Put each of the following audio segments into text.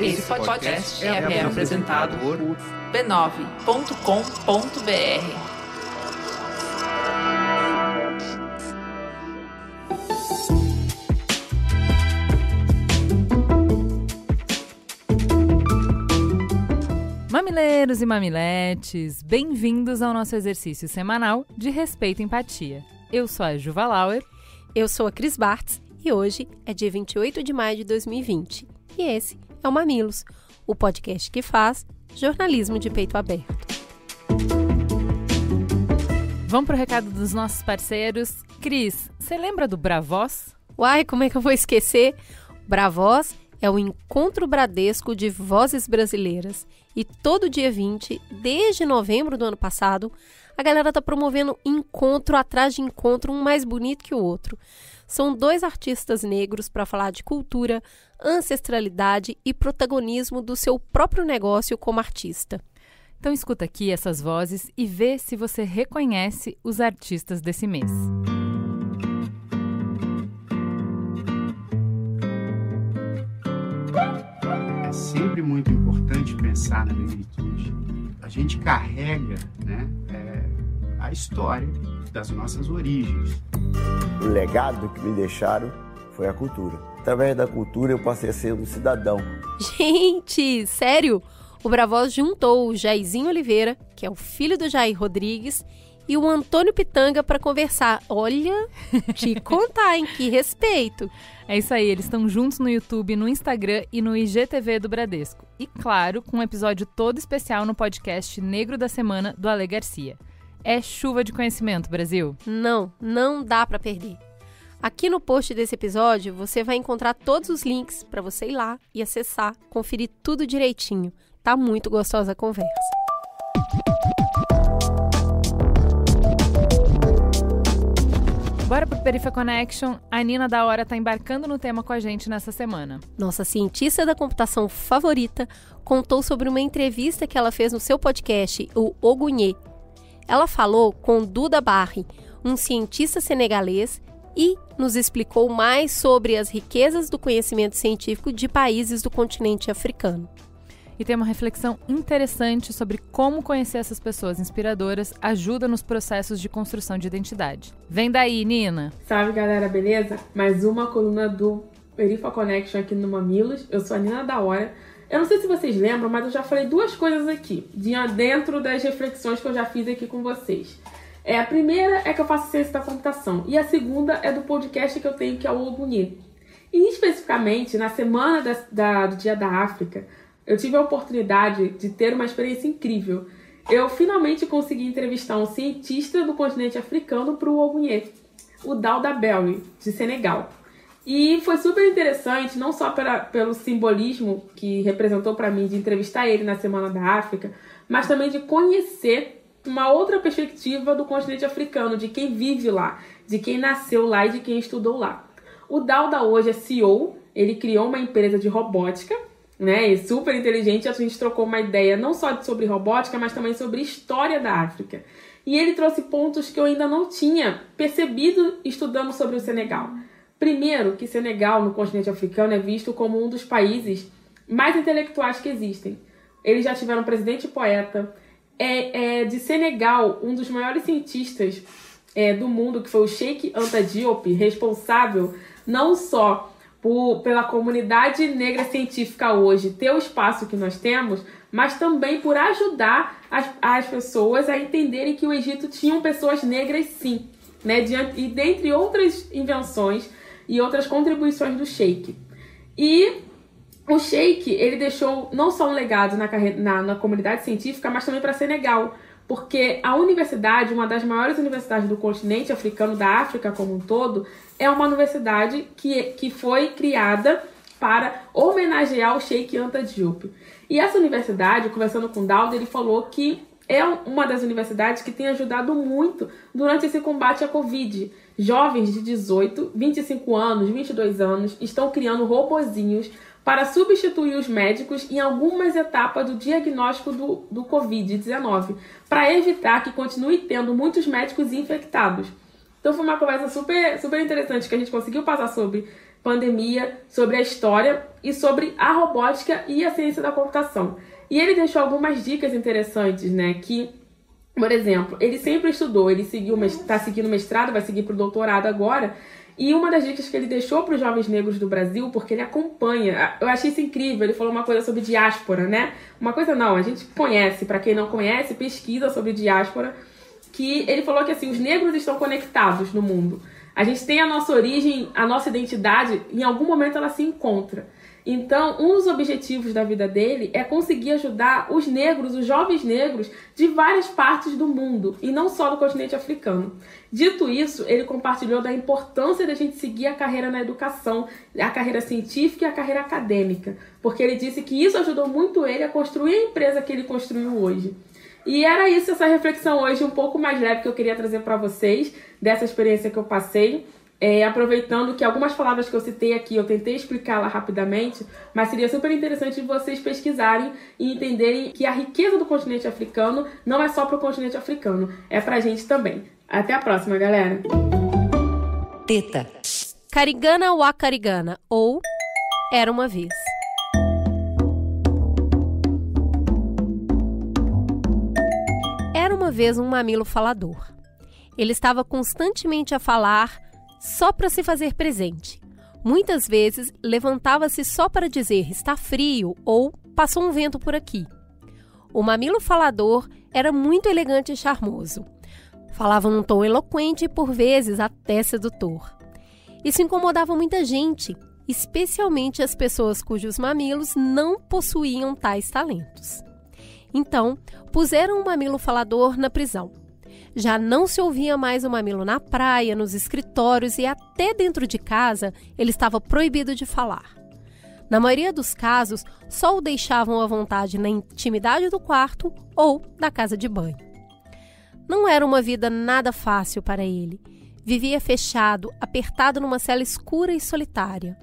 Esse podcast é apresentado por b9.com.br. Mamileiros e mamiletes, bem-vindos ao nosso exercício semanal de respeito e empatia. Eu sou a Juva Lauer. Eu sou a Cris Bartz e hoje é dia 28 de maio de 2020. E esse é o Mamilos, o podcast que faz jornalismo de peito aberto. Vamos pro recado dos nossos parceiros. Cris, você lembra do Bravoz? Uai, como é que eu vou esquecer? O Bravoz é o Encontro Bradesco de Vozes Brasileiras. E todo dia 20, desde novembro do ano passado, a galera tá promovendo encontro atrás de encontro, um mais bonito que o outro. São 2 artistas negros para falar de cultura, ancestralidade e protagonismo do seu próprio negócio como artista. Então escuta aqui essas vozes e vê se você reconhece os artistas desse mês. É sempre muito importante pensar na negritude. A gente carrega, a história das nossas origens. O legado que me deixaram foi a cultura. Através da cultura eu passei a ser um cidadão. Gente, sério? O Bravoz juntou o Jairzinho Oliveira, que é o filho do Jair Rodrigues, e o Antônio Pitanga para conversar. Olha, te contar, hein? Que respeito! É isso aí, eles estão juntos no YouTube, no Instagram e no IGTV do Bradesco. E claro, com um episódio todo especial no podcast Negro da Semana, do Ale Garcia. É chuva de conhecimento, Brasil? Não dá para perder. Aqui no post desse episódio, você vai encontrar todos os links para você ir lá e acessar, conferir tudo direitinho. Tá muito gostosa a conversa. Bora pro Perifa Connection. A Nina da Hora tá embarcando no tema com a gente nessa semana. Nossa cientista da computação favorita contou sobre uma entrevista que ela fez no seu podcast, o Ogunhê. Ela falou com Duda Barry, um cientista senegalês, e nos explicou mais sobre as riquezas do conhecimento científico de países do continente africano. E tem uma reflexão interessante sobre como conhecer essas pessoas inspiradoras ajuda nos processos de construção de identidade. Vem daí, Nina! Salve, galera, beleza? Mais uma coluna do Perifa Connection aqui no Mamilos. Eu sou a Nina da Hora. Eu não sei se vocês lembram, mas eu já falei 2 coisas aqui, dentro das reflexões que eu já fiz aqui com vocês. A primeira é que eu faço ciência da computação e a segunda é do podcast que eu tenho, que é o Ogunhê. E especificamente, na semana do Dia da África, eu tive a oportunidade de ter uma experiência incrível. Eu finalmente consegui entrevistar um cientista do continente africano para o Ogunhê, o Dauda Bello, de Senegal. E foi super interessante, não só pelo simbolismo que representou para mim de entrevistar ele na Semana da África, mas também de conhecer uma outra perspectiva do continente africano, de quem vive lá, de quem nasceu lá e de quem estudou lá. O Dauda hoje é CEO, ele criou uma empresa de robótica, e super inteligente. A gente trocou uma ideia não só sobre robótica, mas também sobre história da África. E ele trouxe pontos que eu ainda não tinha percebido estudando sobre o Senegal. Primeiro, que Senegal, no continente africano, é visto como um dos países mais intelectuais que existem. Eles já tiveram um presidente e poeta. De Senegal, um dos maiores cientistas do mundo, que foi o Cheikh Anta Diop, responsável não só pela comunidade negra científica hoje ter o espaço que nós temos, mas também por ajudar as pessoas a entenderem que o Egito tinha pessoas negras sim, e dentre outras invenções e outras contribuições do Sheikh. E o Sheikh, ele deixou não só um legado na comunidade científica, mas também para Senegal, porque a universidade, uma das maiores universidades do continente africano, da África como um todo, é uma universidade que foi criada para homenagear o Cheikh Anta Diop. E essa universidade, conversando com o Dauda, ele falou que é uma das universidades que tem ajudado muito durante esse combate à Covid. Jovens de 18, 25 anos, 22 anos estão criando robozinhos para substituir os médicos em algumas etapas do diagnóstico do Covid-19, para evitar que continue tendo muitos médicos infectados. Então foi uma conversa super, super interessante que a gente conseguiu passar sobre pandemia, sobre a história e sobre a robótica e a ciência da computação. E ele deixou algumas dicas interessantes, né? Que, por exemplo, ele sempre estudou, ele está seguindo mestrado, vai seguir para o doutorado agora. E uma das dicas que ele deixou para os jovens negros do Brasil, porque ele acompanha, eu achei isso incrível, ele falou uma coisa sobre diáspora, né? Uma coisa não, a gente conhece, para quem não conhece, pesquisa sobre diáspora, que ele falou que assim, os negros estão conectados no mundo. A gente tem a nossa origem, a nossa identidade, em algum momento ela se encontra. Então, um dos objetivos da vida dele é conseguir ajudar os negros, os jovens negros, de várias partes do mundo, e não só do continente africano. Dito isso, ele compartilhou da importância da gente seguir a carreira na educação, a carreira científica e a carreira acadêmica, porque ele disse que isso ajudou muito ele a construir a empresa que ele construiu hoje. E era isso, essa reflexão hoje um pouco mais leve que eu queria trazer para vocês, dessa experiência que eu passei. Aproveitando que algumas palavras que eu citei aqui, eu tentei explicá-la rapidamente, mas seria super interessante vocês pesquisarem e entenderem que a riqueza do continente africano não é só para o continente africano, é para a gente também. Até a próxima, galera! Teta. Carigana wa Carigana, ou Era uma Vez. Era uma vez um mamilo falador. Ele estava constantemente a falar só para se fazer presente. Muitas vezes levantava-se só para dizer está frio ou passou um vento por aqui. O mamilo falador era muito elegante e charmoso. Falava num tom eloquente e por vezes até sedutor. Isso incomodava muita gente, especialmente as pessoas cujos mamilos não possuíam tais talentos. Então, puseram o mamilo falador na prisão. Já não se ouvia mais o mamilo na praia, nos escritórios e até dentro de casa ele estava proibido de falar. Na maioria dos casos, só o deixavam à vontade na intimidade do quarto ou da casa de banho. Não era uma vida nada fácil para ele. Vivia fechado, apertado numa cela escura e solitária.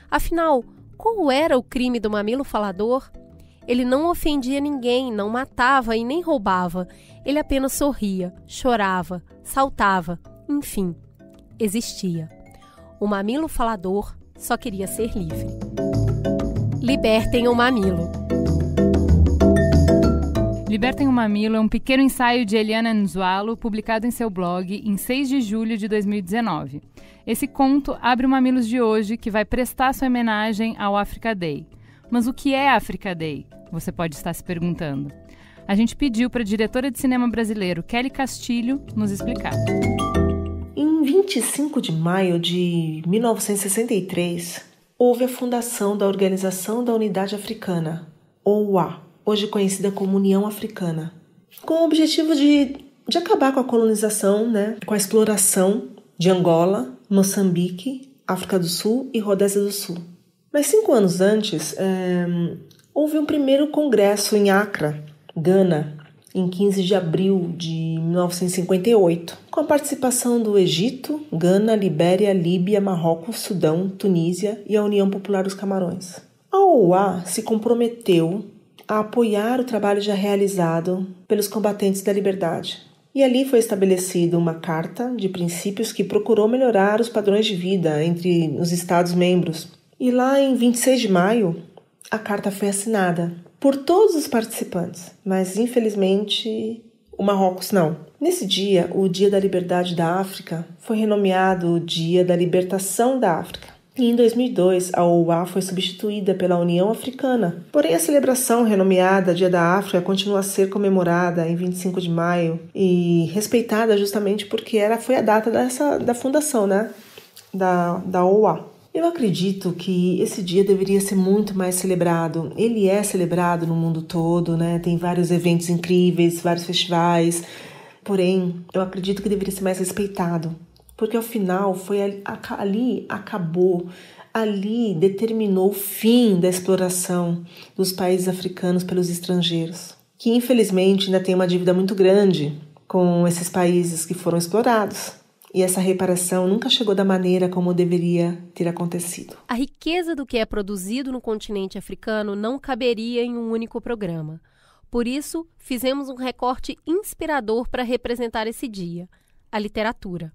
Afinal, qual era o crime do mamilo falador? Ele não ofendia ninguém, não matava e nem roubava. Ele apenas sorria, chorava, saltava, enfim, existia. O mamilo falador só queria ser livre. Libertem o mamilo. Libertem o Mamilo é um pequeno ensaio de Eliana Nzualo, publicado em seu blog em 6 de julho de 2019. Esse conto abre o Mamilos de hoje, que vai prestar sua homenagem ao Africa Day. Mas o que é Africa Day? Você pode estar se perguntando. A gente pediu para a diretora de cinema brasileiro, Kelly Castilho, nos explicar. Em 25 de maio de 1963, houve a fundação da Organização da Unidade Africana, OUA, hoje conhecida como União Africana, com o objetivo de acabar com a colonização, com a exploração de Angola, Moçambique, África do Sul e Rodésia do Sul. Mas 5 anos antes, houve um primeiro congresso em Accra, Gana, em 15 de abril de 1958, com a participação do Egito, Gana, Libéria, Líbia, Marrocos, Sudão, Tunísia e a União Popular dos Camarões. A OUA se comprometeu a apoiar o trabalho já realizado pelos combatentes da liberdade. E ali foi estabelecida uma carta de princípios que procurou melhorar os padrões de vida entre os Estados-membros. E lá em 26 de maio, a carta foi assinada por todos os participantes, mas infelizmente o Marrocos não. Nesse dia, o Dia da Liberdade da África foi renomeado Dia da Libertação da África. E em 2002, a OUA foi substituída pela União Africana. Porém, a celebração renomeada Dia da África continua a ser comemorada em 25 de maio e respeitada justamente porque foi a data da fundação, da OUA. Eu acredito que esse dia deveria ser muito mais celebrado. Ele é celebrado no mundo todo, tem vários eventos incríveis, vários festivais. Porém, eu acredito que deveria ser mais respeitado. Porque ao final ali determinou o fim da exploração dos países africanos pelos estrangeiros, que infelizmente ainda tem uma dívida muito grande com esses países que foram explorados. E essa reparação nunca chegou da maneira como deveria ter acontecido. A riqueza do que é produzido no continente africano não caberia em um único programa. Por isso, fizemos um recorte inspirador para representar esse dia, a literatura.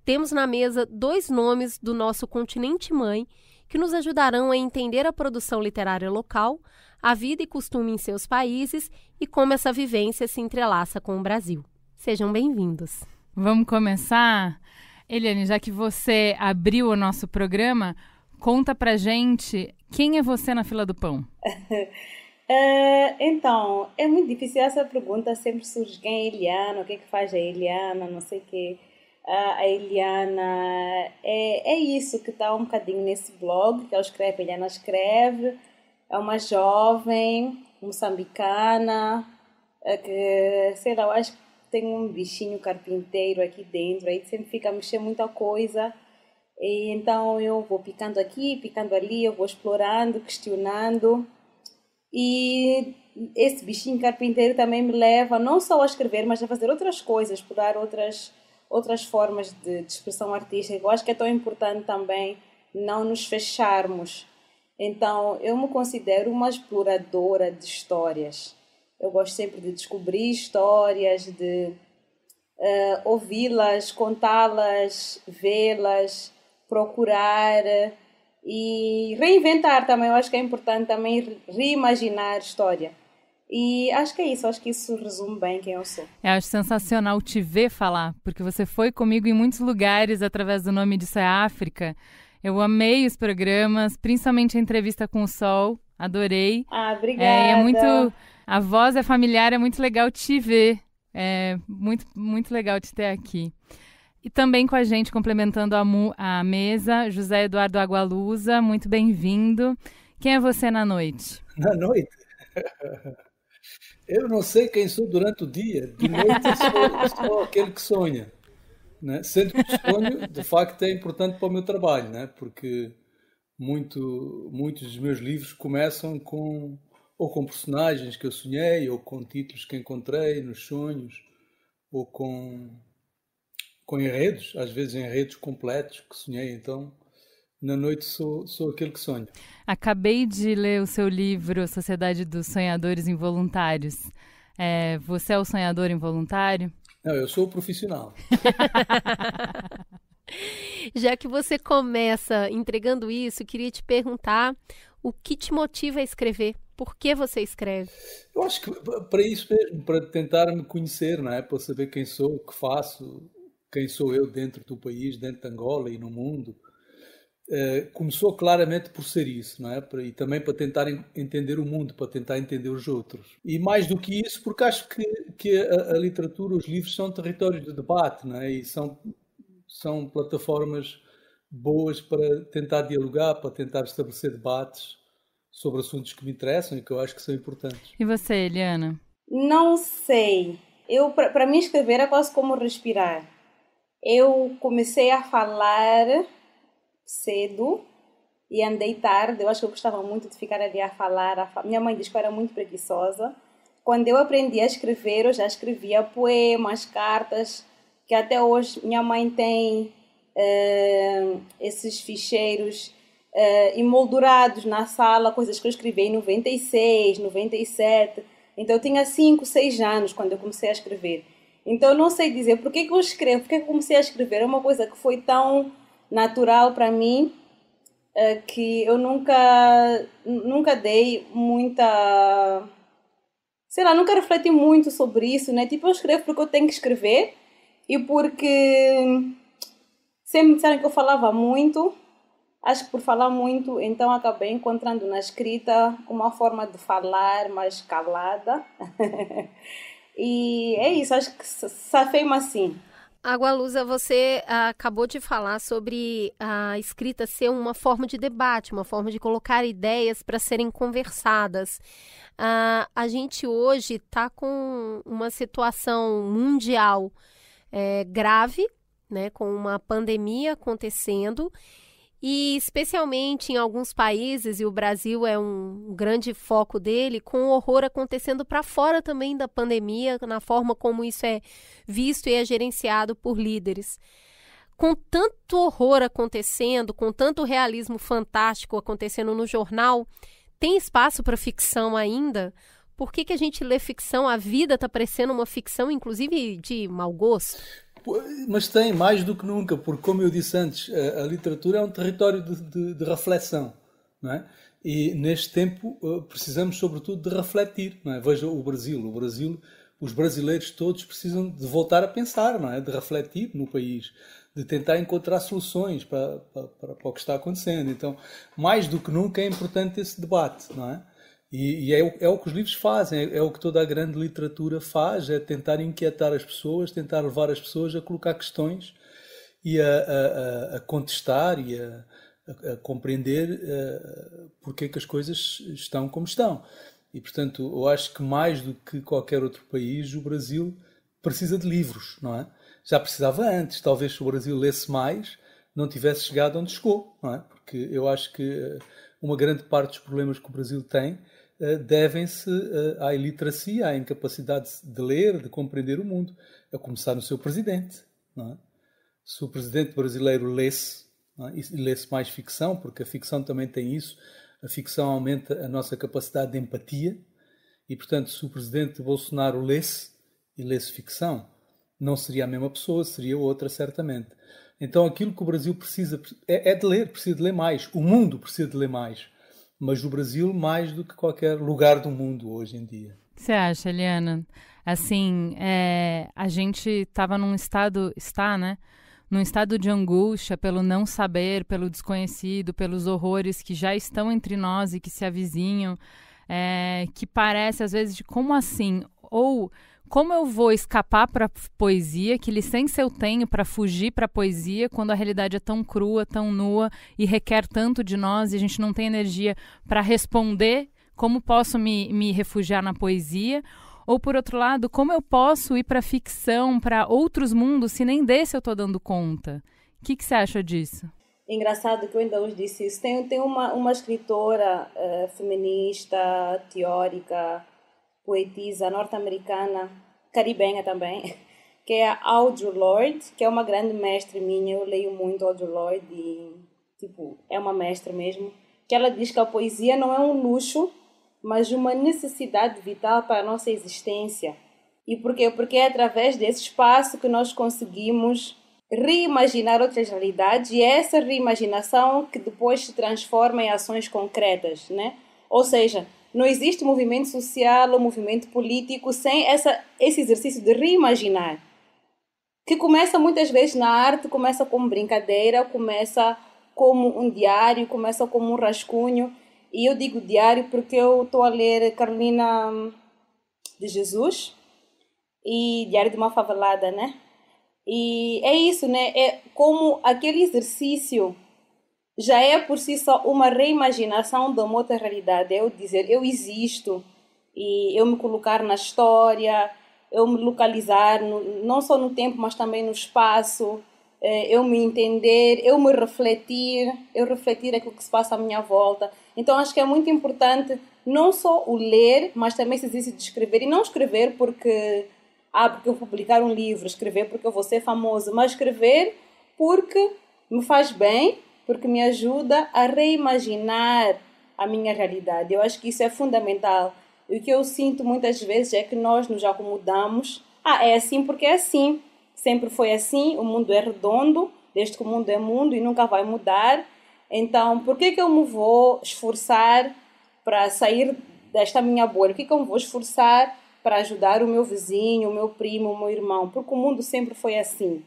temos na mesa 2 nomes do nosso continente mãe que nos ajudarão a entender a produção literária local, a vida e costume em seus países e como essa vivência se entrelaça com o Brasil. Sejam bem-vindos. Vamos começar? Eliane, já que você abriu o nosso programa, conta pra gente quem é você na fila do pão. Então, é muito difícil essa pergunta, sempre surge quem é a Eliana, o que é que faz a Eliana, não sei o quê. A Eliana é isso que está um bocadinho nesse blog que eu escrevo. A Eliana escreve, é uma jovem moçambicana que, sei lá, eu acho que tem um bichinho carpinteiro aqui dentro, aí sempre fica a mexer muita coisa. E então eu vou picando aqui, picando ali, eu vou explorando, questionando. E esse bichinho carpinteiro também me leva não só a escrever, mas a fazer outras coisas, explorar outras formas de expressão artística. Eu acho que é tão importante também não nos fecharmos. Então, eu me considero uma exploradora de histórias. Eu gosto sempre de descobrir histórias, de ouvi-las, contá-las, vê-las, procurar e reinventar também. Eu acho que é importante também reimaginar história. E acho que é isso, acho que isso resume bem quem eu sou. Eu acho sensacional te ver falar, porque você foi comigo em muitos lugares através do Nome Disso é África. Eu amei os programas, principalmente a entrevista com o Sol, adorei. Obrigada. É muito, a voz é familiar, é muito legal te ver, é muito, muito legal te ter aqui. E também com a gente, complementando a mesa, José Eduardo Agualusa, muito bem-vindo. Quem é você na noite? Na noite? Eu não sei quem sou durante o dia. De noite eu sou aquele que sonha, né? Sendo que o sonho, de facto, é importante para o meu trabalho, né? Porque muitos dos meus livros começam com personagens que eu sonhei, ou com títulos que encontrei nos sonhos, ou com enredos, às vezes enredos completos que sonhei. Então, na noite sou aquele que sonha. Acabei de ler o seu livro Sociedade dos Sonhadores Involuntários. Você é o sonhador involuntário? Não, eu sou o profissional. Já que você começa entregando isso, queria te perguntar o que te motiva a escrever? Por que você escreve? Eu acho que para isso mesmo, para tentar me conhecer, não é? Para saber quem sou, o que faço, quem sou eu dentro do país, dentro de Angola e no mundo. Começou claramente por ser isso, não é? E também para tentar entender o mundo, para tentar entender os outros. E mais do que isso, porque acho que a literatura, os livros são territórios de debate, não é? E são plataformas boas para tentar dialogar, para tentar estabelecer debates sobre assuntos que me interessam e que eu acho que são importantes. E você, Eliana? Não sei. Para mim, escrever é quase como respirar. Eu comecei a falar cedo e andei tarde. Eu acho que eu gostava muito de ficar ali a falar. Minha mãe diz que eu era muito preguiçosa. Quando eu aprendi a escrever, eu já escrevia poemas, cartas, que até hoje minha mãe tem esses ficheiros emoldurados na sala, coisas que eu escrevi em 96, 97. Então eu tinha 5, 6 anos quando eu comecei a escrever. Então eu não sei dizer por que eu escrevo, por que eu comecei a escrever. É uma coisa que foi tão natural para mim, que eu nunca dei muita... Sei lá, nunca refleti muito sobre isso, né? Tipo, eu escrevo porque eu tenho que escrever e porque sempre me disseram que eu falava muito. Acho que por falar muito, então acabei encontrando na escrita uma forma de falar mais calada. E é isso, acho que safei-me assim. Agualusa, você acabou de falar sobre a escrita ser uma forma de debate, uma forma de colocar ideias para serem conversadas. A gente hoje está com uma situação mundial grave, né, com uma pandemia acontecendo, e especialmente em alguns países, e o Brasil é um grande foco dele, com o horror acontecendo para fora também da pandemia, na forma como isso é visto e é gerenciado por líderes. Com tanto horror acontecendo, com tanto realismo fantástico acontecendo no jornal, tem espaço para ficção ainda? Por que a gente lê ficção? A vida está parecendo uma ficção, inclusive de mau gosto? Mas tem mais do que nunca, porque, como eu disse antes, a literatura é um território de reflexão, não é? E neste tempo precisamos sobretudo de refletir, não é? Veja o Brasil, os brasileiros todos precisam de voltar a pensar, não é? De refletir no país, de tentar encontrar soluções para o que está acontecendo. Então, mais do que nunca é importante esse debate, não é? E é o que os livros fazem, é o que toda a grande literatura faz, é tentar inquietar as pessoas, tentar levar as pessoas a colocar questões e a contestar e a compreender porque é que as coisas estão como estão. E, portanto, eu acho que mais do que qualquer outro país, o Brasil precisa de livros, não é? Já precisava antes, talvez se o Brasil lesse mais, não tivesse chegado onde chegou, não é? Porque eu acho que uma grande parte dos problemas que o Brasil tem devem-se à iliteracia, à incapacidade de ler, de compreender o mundo, a começar no seu presidente, não é? Se o presidente brasileiro lesse, não é? E lesse mais ficção, porque a ficção também tem isso, a ficção aumenta a nossa capacidade de empatia e, portanto, se o presidente Bolsonaro lesse ficção, não seria a mesma pessoa, seria outra, certamente. Então, aquilo que o Brasil precisa é de ler, precisa de ler mais. O mundo precisa de ler mais. Mas o Brasil mais do que qualquer lugar do mundo hoje em dia. O que você acha, Eliana? Assim, a gente estava num estado de angústia pelo não saber, pelo desconhecido, pelos horrores que já estão entre nós e que se avizinham, que parece, às vezes, de como assim? Ou como eu vou escapar para a poesia? Que licença eu tenho para fugir para a poesia quando a realidade é tão crua, tão nua e requer tanto de nós e a gente não tem energia para responder? Como posso me refugiar na poesia? Ou, por outro lado, como eu posso ir para a ficção, para outros mundos, se nem desse eu estou dando conta? O que você acha disso? Engraçado que eu ainda hoje disse isso. Tem uma escritora feminista, teórica, poetisa norte-americana, caribenha também, que é a Audre Lorde, que é uma grande mestre minha. Eu leio muito Audre Lorde e, é uma mestra mesmo. Que ela diz que a poesia não é um luxo, mas uma necessidade vital para a nossa existência. E por quê? Porque é através desse espaço que nós conseguimos reimaginar outras realidades e é essa reimaginação que depois se transforma em ações concretas, né? Ou seja, não existe movimento social ou movimento político sem esse exercício de reimaginar, que começa muitas vezes na arte, começa como brincadeira, começa como um diário, começa como um rascunho. E eu digo diário porque eu estou a ler Carolina de Jesus e Diário de uma Favelada, né? E é isso, né? É como aquele exercício já é por si só uma reimaginação de uma outra realidade. É eu dizer, eu existo e eu me colocar na história, eu me localizar não só no tempo, mas também no espaço, eu me entender, eu me refletir aquilo que se passa à minha volta. Então, acho que é muito importante não só o ler, mas também esse exercício de escrever. E não escrever porque eu vou publicar um livro, escrever porque eu vou ser famoso, mas escrever porque me faz bem, porque me ajuda a reimaginar a minha realidade. Eu acho que isso é fundamental. E o que eu sinto muitas vezes é que nós nos acomodamos. É assim porque é assim. Sempre foi assim, o mundo é redondo, desde que o mundo é mundo e nunca vai mudar. Então, por que eu me vou esforçar para sair desta minha bolha? Por que eu me vou esforçar para ajudar o meu vizinho, o meu primo, o meu irmão? Porque o mundo sempre foi assim.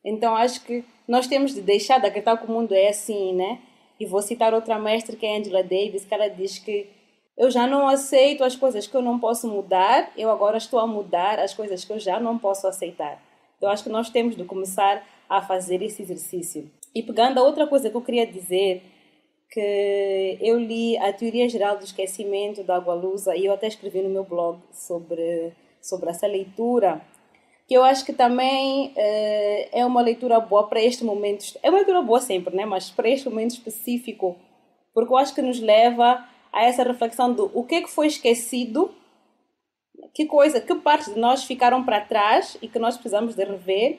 Então, acho que nós temos de deixar de acreditar que o mundo é assim, né? E vou citar outra mestre, que é Angela Davis, que ela diz que eu já não aceito as coisas que eu não posso mudar, eu agora estou a mudar as coisas que eu já não posso aceitar. Eu acho que nós temos de começar a fazer esse exercício. E pegando a outra coisa que eu queria dizer, que eu li a Teoria Geral do Esquecimento da Agualusa e eu até escrevi no meu blog sobre essa leitura, que eu acho que também é uma leitura boa para este momento. É uma leitura boa sempre, né? Mas para este momento específico, porque eu acho que nos leva a essa reflexão do o que foi esquecido, que partes de nós ficaram para trás e que nós precisamos de rever,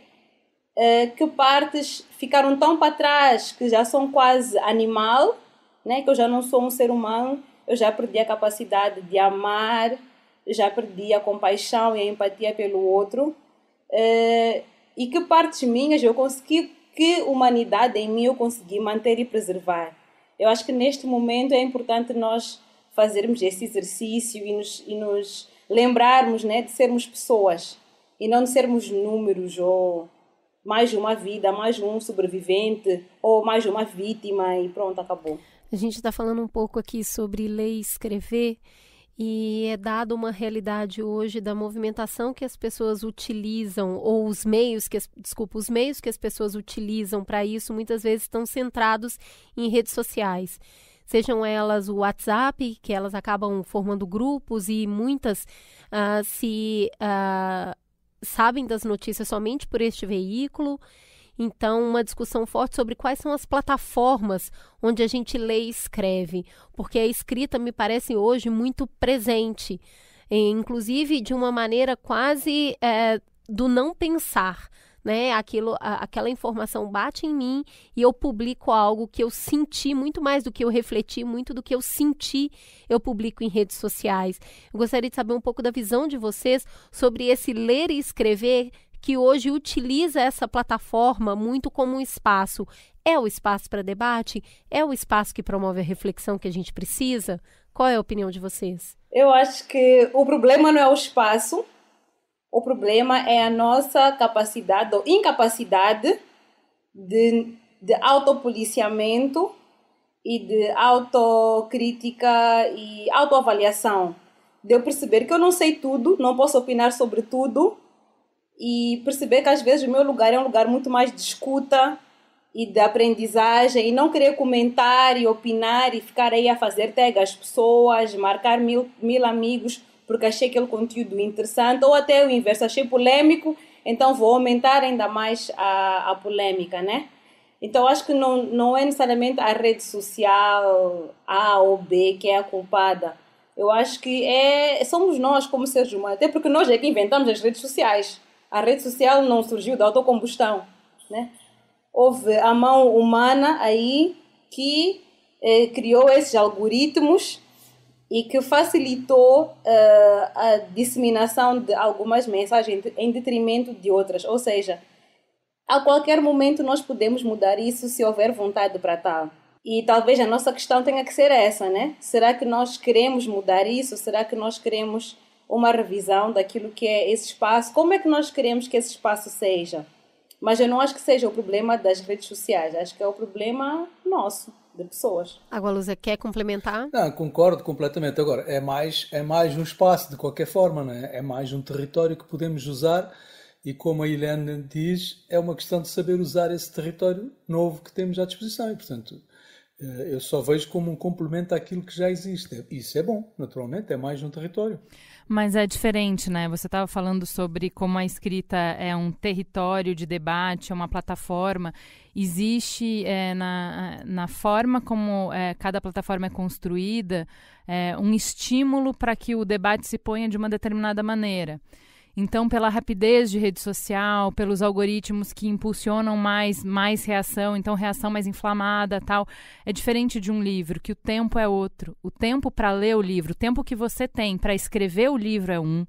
que partes ficaram tão para trás que já são quase animal, né? Que eu já não sou um ser humano, eu já perdi a capacidade de amar, já perdi a compaixão e a empatia pelo outro. e que partes minhas eu consegui, que humanidade em mim eu consegui manter e preservar. Eu acho que neste momento é importante nós fazermos esse exercício e nos lembrarmos, né, de sermos pessoas e não de sermos números ou mais uma vida, mais um sobrevivente ou mais uma vítima e pronto, acabou. A gente está falando um pouco aqui sobre ler e escrever e é dada uma realidade hoje da movimentação que as pessoas utilizam ou os meios que as pessoas utilizam para isso muitas vezes estão centrados em redes sociais. Sejam elas o WhatsApp, que elas acabam formando grupos e muitas sabem das notícias somente por este veículo. Então, uma discussão forte sobre quais são as plataformas onde a gente lê e escreve, porque a escrita me parece hoje muito presente, inclusive de uma maneira quase do não pensar. Né? Aquela informação bate em mim e eu publico algo que eu senti, muito mais do que eu refleti, muito do que eu senti, eu publico em redes sociais. Eu gostaria de saber um pouco da visão de vocês sobre esse ler e escrever que hoje utiliza essa plataforma muito como um espaço. É o espaço para debate? É o espaço que promove a reflexão que a gente precisa? Qual é a opinião de vocês? Eu acho que o problema não é o espaço. O problema é a nossa capacidade ou incapacidade de autopoliciamento e de autocrítica e autoavaliação. De eu perceber que eu não sei tudo, não posso opinar sobre tudo e perceber que às vezes o meu lugar é um lugar muito mais de escuta e de aprendizagem e não querer comentar e opinar e ficar aí a fazer tag às pessoas, marcar mil amigos porque achei aquele conteúdo interessante, ou até o inverso, achei polêmico, então vou aumentar ainda mais a polêmica, né? Então, acho que não é necessariamente a rede social A ou B que é a culpada. Eu acho que somos nós como seres humanos, até porque nós é que inventamos as redes sociais. A rede social não surgiu da autocombustão, né? Houve a mão humana aí que criou esses algoritmos e que facilitou a disseminação de algumas mensagens em detrimento de outras. Ou seja, a qualquer momento nós podemos mudar isso se houver vontade para tal. E talvez a nossa questão tenha que ser essa, né? Será que nós queremos mudar isso? Será que nós queremos uma revisão daquilo que é esse espaço? Como é que nós queremos que esse espaço seja? Mas eu não acho que seja o problema das redes sociais. Acho que é o problema nosso, de pessoas. Agora, Lúcia, quer complementar? Não, concordo completamente. Agora, é mais um espaço, de qualquer forma, não é? É mais um território que podemos usar e, como a Helene diz, é uma questão de saber usar esse território novo que temos à disposição e, portanto, eu só vejo como um complemento àquilo que já existe. Isso é bom, naturalmente, é mais um território. Mas é diferente, né? Você estava falando sobre como a escrita é um território de debate, é uma plataforma. Existe na forma como cada plataforma é construída um estímulo para que o debate se ponha de uma determinada maneira. Então, pela rapidez de rede social, pelos algoritmos que impulsionam mais reação, então reação mais inflamada, tal, é diferente de um livro, que o tempo é outro. O tempo para ler o livro, o tempo que você tem para escrever o livro é um,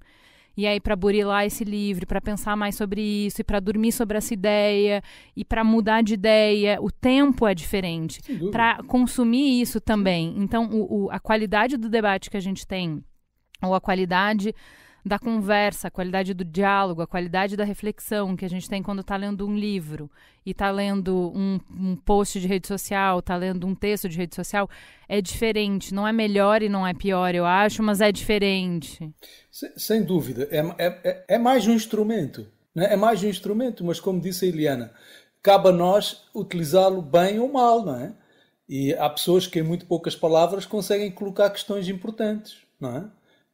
e aí para burilar esse livro, para pensar mais sobre isso, e para dormir sobre essa ideia, e para mudar de ideia, o tempo é diferente. Para consumir isso também. Então, a qualidade do debate que a gente tem, ou a qualidade da conversa, a qualidade do diálogo, a qualidade da reflexão que a gente tem quando está lendo um livro e está lendo um post de rede social, está lendo um texto de rede social, é diferente. Não é melhor e não é pior, eu acho, mas é diferente. Sem dúvida. É mais um instrumento. Né? É mais um instrumento, mas como disse a Eliana, cabe a nós utilizá-lo bem ou mal, não é? E há pessoas que em muito poucas palavras conseguem colocar questões importantes, não é?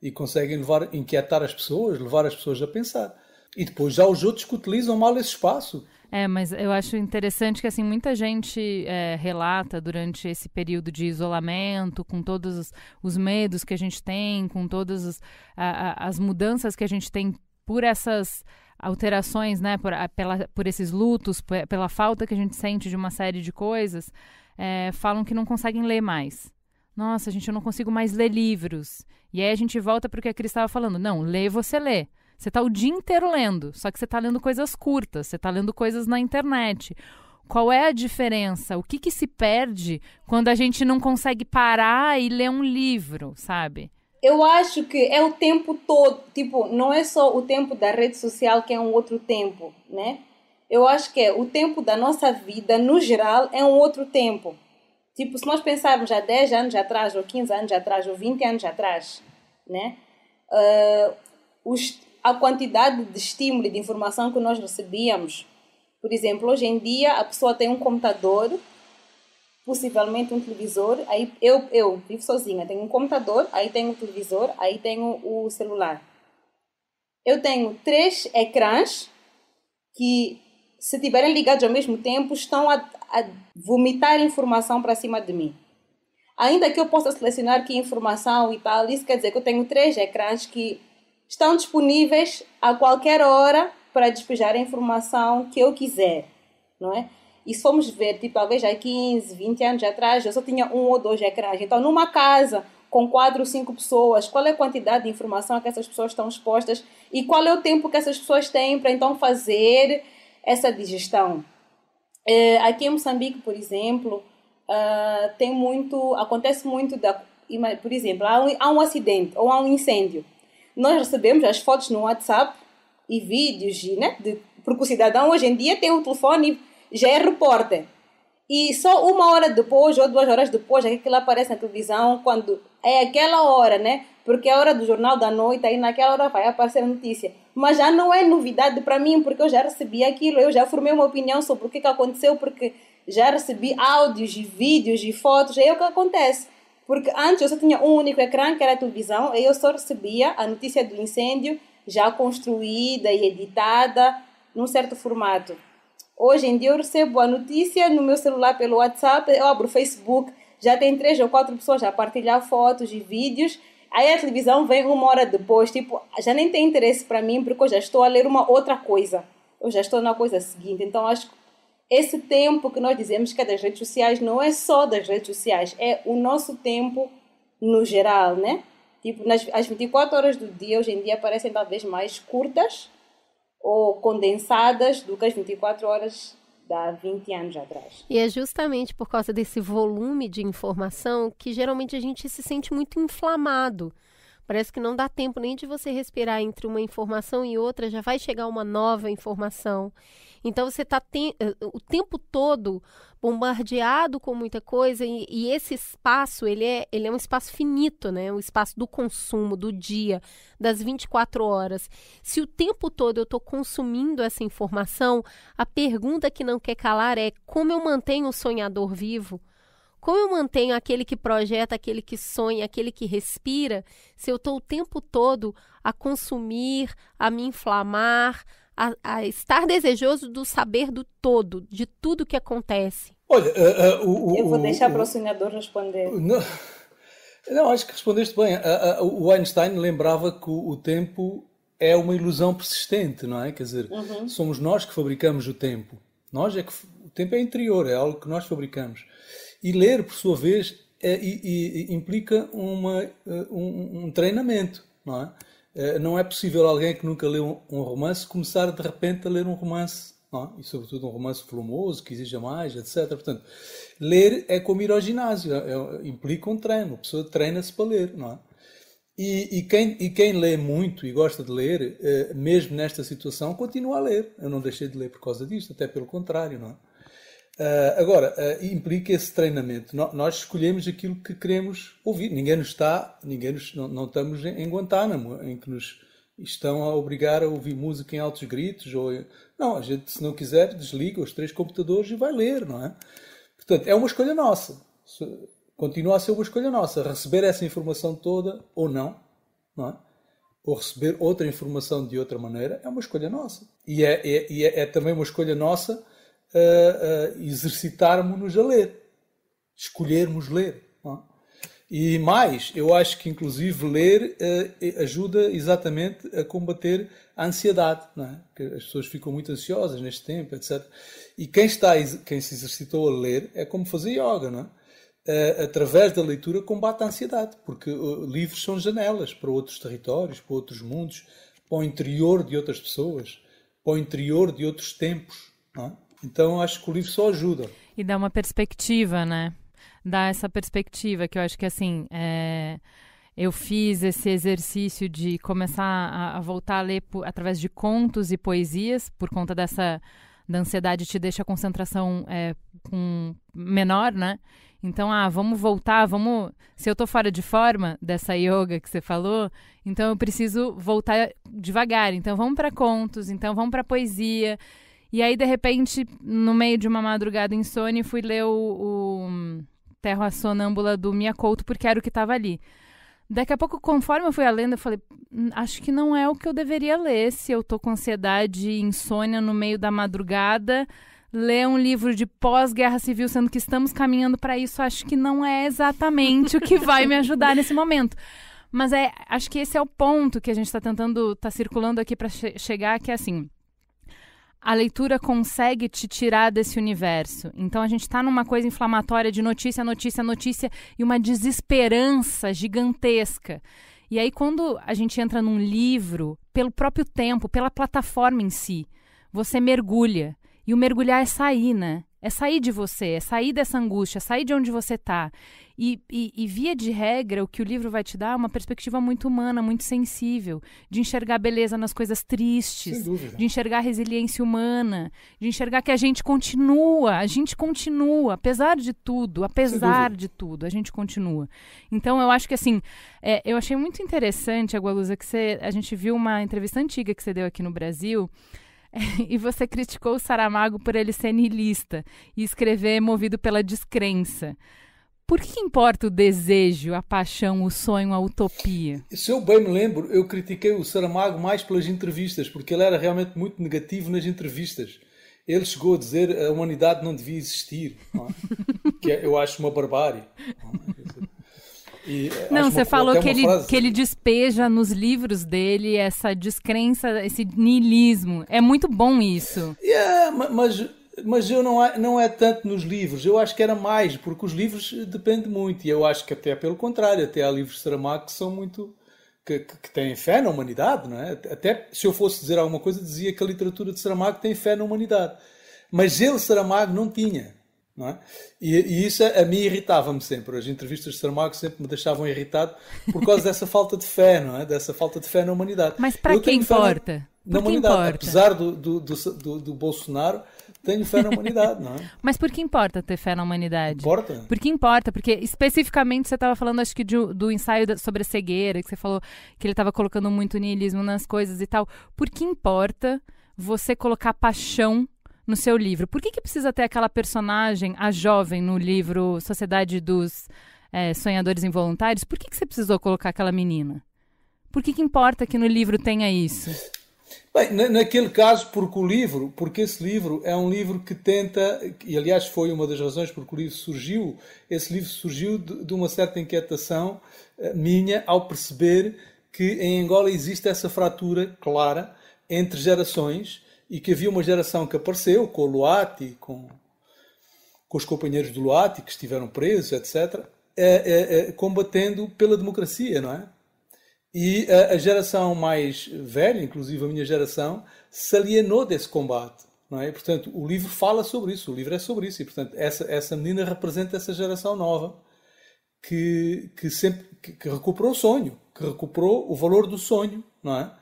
E conseguem inquietar as pessoas, levar as pessoas a pensar. E depois já os outros que utilizam mal esse espaço. Mas eu acho interessante que assim, muita gente relata durante esse período de isolamento, com todos os medos que a gente tem, com todas as mudanças que a gente tem por essas alterações, né, por esses lutos, pela falta que a gente sente de uma série de coisas, falam que não conseguem ler mais. Nossa, gente, eu não consigo mais ler livros. E aí a gente volta para o que a Cris estava falando. Não, ler você lê. Você está o dia inteiro lendo, só que você está lendo coisas curtas, você está lendo coisas na internet. Qual é a diferença? O que se perde quando a gente não consegue parar e ler um livro, sabe? Eu acho que é o tempo todo, tipo, não é só o tempo da rede social que é um outro tempo, né? Eu acho que o tempo da nossa vida, no geral, é um outro tempo. Tipo, se nós pensarmos há 10 anos atrás, ou 15 anos atrás, ou 20 anos atrás, né? A quantidade de estímulo e de informação que nós recebíamos. Por exemplo, hoje em dia, a pessoa tem um computador, possivelmente um televisor. Aí eu vivo sozinha, tenho um computador, aí tenho o televisor, aí tenho o celular. Eu tenho 3 ecrãs que, se estiverem ligados ao mesmo tempo, estão a vomitar informação para cima de mim. Ainda que eu possa selecionar que informação e tal, isso quer dizer que eu tenho 3 ecrãs que estão disponíveis a qualquer hora para despejar a informação que eu quiser, não é? E se formos ver, tipo, talvez há 15, 20 anos atrás, eu só tinha 1 ou 2 ecrãs. Então, numa casa com 4 ou 5 pessoas, qual é a quantidade de informação a que essas pessoas estão expostas e qual é o tempo que essas pessoas têm para, então, fazer essa digestão? Aqui em Moçambique, por exemplo, acontece muito, por exemplo, há um acidente ou há um incêndio. Nós recebemos as fotos no WhatsApp e vídeos, né? Porque o cidadão hoje em dia tem um telefone e já é repórter. E só 1 hora depois ou 2 horas depois é que aquilo aparece na televisão, quando é aquela hora, né? Porque é a hora do jornal da noite, aí naquela hora vai aparecer a notícia. Mas já não é novidade para mim, porque eu já recebi aquilo, eu já formei uma opinião sobre o que aconteceu, porque já recebi áudios e vídeos e fotos, é o que acontece. Porque antes eu só tinha um único ecrã, que era a televisão, e eu só recebia a notícia do incêndio já construída e editada num certo formato. Hoje em dia eu recebo a notícia no meu celular pelo WhatsApp, eu abro o Facebook, já tem 3 ou 4 pessoas a partilhar fotos e vídeos, aí a televisão vem 1 hora depois, tipo, já nem tem interesse para mim, porque eu já estou a ler uma outra coisa, eu já estou na coisa seguinte. Então acho que esse tempo que nós dizemos que é das redes sociais não é só das redes sociais, é o nosso tempo no geral, né? Tipo, as 24 horas do dia, hoje em dia, parecem talvez mais curtas ou condensadas do que as 24 horas de há 20 anos atrás. E é justamente por causa desse volume de informação que geralmente a gente se sente muito inflamado. Parece que não dá tempo nem de você respirar entre uma informação e outra, já vai chegar uma nova informação. Então você está o tempo todo bombardeado com muita coisa e esse espaço, ele é um espaço finito, né? Um espaço do consumo, do dia, das 24 horas. Se o tempo todo eu estou consumindo essa informação, a pergunta que não quer calar é: como eu mantenho o sonhador vivo? Como eu mantenho aquele que projeta, aquele que sonha, aquele que respira, se eu estou o tempo todo a consumir, a me inflamar, a estar desejoso do saber do todo, de tudo que acontece? Olha, eu vou deixar para o sonhador responder. Não, acho que respondeste bem. O Einstein lembrava que o tempo é uma ilusão persistente, não é? Quer dizer, somos nós que fabricamos o tempo. O tempo é interior, é algo que nós fabricamos. E ler, por sua vez, implica um treinamento, não é? Não é possível alguém que nunca leu um romance começar de repente a ler um romance, não é? E sobretudo um romance volumoso, que exija mais, etc. Portanto, ler é como ir ao ginásio, implica um treino, a pessoa treina-se para ler, não é? E quem lê muito e gosta de ler, mesmo nesta situação, continua a ler. Eu não deixei de ler por causa disto, até pelo contrário, não é? Agora, implica esse treinamento. Nós escolhemos aquilo que queremos ouvir. Não estamos em Guantánamo, em que nos estão a obrigar a ouvir música em altos gritos. Não, a gente, se não quiser, desliga os 3 computadores e vai ler, não é? Portanto, é uma escolha nossa. Continua a ser uma escolha nossa. Receber essa informação toda ou não é? Ou receber outra informação de outra maneira, é uma escolha nossa. E é também uma escolha nossa exercitarmos-nos a ler, escolhermos ler, não é? E mais, eu acho que inclusive ler ajuda exatamente a combater a ansiedade, não é? Que as pessoas ficam muito ansiosas neste tempo, etc. E quem se exercitou a ler é como fazer yoga, não é? Através da leitura combate a ansiedade, porque livros são janelas para outros territórios, para outros mundos, para o interior de outras pessoas, para o interior de outros tempos, não é? Então acho que o livro só ajuda. E dá uma perspectiva, né? Dá essa perspectiva que eu acho que, assim, eu fiz esse exercício de começar a voltar a ler através de contos e poesias, por conta da ansiedade te deixa a concentração menor, né? Então, vamos voltar, se eu tô fora de forma dessa yoga que você falou, então eu preciso voltar devagar. Então, vamos para contos, então vamos para poesia. E aí, de repente, no meio de uma madrugada insônia, fui ler o Terra Sonâmbula do Mia Couto, porque era o que estava ali. Daqui a pouco, conforme eu fui lendo, eu falei, acho que não é o que eu deveria ler, se eu tô com ansiedade e insônia no meio da madrugada. Ler um livro de pós-guerra civil, sendo que estamos caminhando para isso, acho que não é exatamente o que vai me ajudar nesse momento. Mas acho que esse é o ponto que a gente está tentando, tá circulando aqui para chegar, que é assim... A leitura consegue te tirar desse universo. Então, a gente está numa coisa inflamatória de notícia, notícia, notícia e uma desesperança gigantesca. E aí, quando a gente entra num livro, pelo próprio tempo, pela plataforma em si, você mergulha. E o mergulhar é sair, né? É sair de você, é sair dessa angústia, é sair de onde você está. E via de regra, o que o livro vai te dar é uma perspectiva muito humana, muito sensível, de enxergar beleza nas coisas tristes, de enxergar resiliência humana, de enxergar que a gente continua, apesar de tudo, a gente continua. Então, eu acho que, assim, eu achei muito interessante, Agualusa, que a gente viu uma entrevista antiga que você deu aqui no Brasil, e você criticou o Saramago por ele ser niilista e escrever movido pela descrença. Por que importa o desejo, a paixão, o sonho, a utopia? Se eu bem me lembro, eu critiquei o Saramago mais pelas entrevistas, porque ele era realmente muito negativo nas entrevistas. Ele chegou a dizer que a humanidade não devia existir, não é? Que eu acho uma barbárie. Não, você falou que ele despeja nos livros dele essa descrença, esse niilismo. É muito bom isso. Mas eu não é tanto nos livros. Eu acho que era mais, porque os livros dependem muito. E eu acho que até pelo contrário, até há livros de Saramago que são muito... que têm fé na humanidade, não é? Até se eu fosse dizer alguma coisa, dizia que a literatura de Saramago tem fé na humanidade. Mas ele, Saramago, não tinha. Não é? E isso a mim irritava-me sempre. As entrevistas de Saramago sempre me deixavam irritado por causa dessa falta de fé, não é? Dessa falta de fé na humanidade. Mas para que importa? Na humanidade. Apesar do Bolsonaro, tenho fé na humanidade, não é? Mas por que importa ter fé na humanidade? Importa. Por que importa? Porque especificamente você estava falando, acho que do ensaio sobre a cegueira, que você falou que ele estava colocando muito niilismo nas coisas e tal. Por que importa você colocar paixão no seu livro? Por que precisa ter aquela personagem, a jovem, no livro Sociedade dos Sonhadores Involuntários? Por que você precisou colocar aquela menina? Por que importa que no livro tenha isso? Bem, naquele caso, porque esse livro é um livro que tenta, e aliás foi uma das razões porque o livro surgiu, esse livro surgiu de uma certa inquietação minha ao perceber que em Angola existe essa fratura clara entre gerações, e que havia uma geração que apareceu com o Luati, com os companheiros do Luati que estiveram presos, etc., combatendo pela democracia, não é? E a geração mais velha, inclusive a minha geração, se alienou desse combate, não é? E, portanto, o livro fala sobre isso, o livro é sobre isso, e, portanto, essa menina representa essa geração nova que recuperou o sonho, que recuperou o valor do sonho, não é?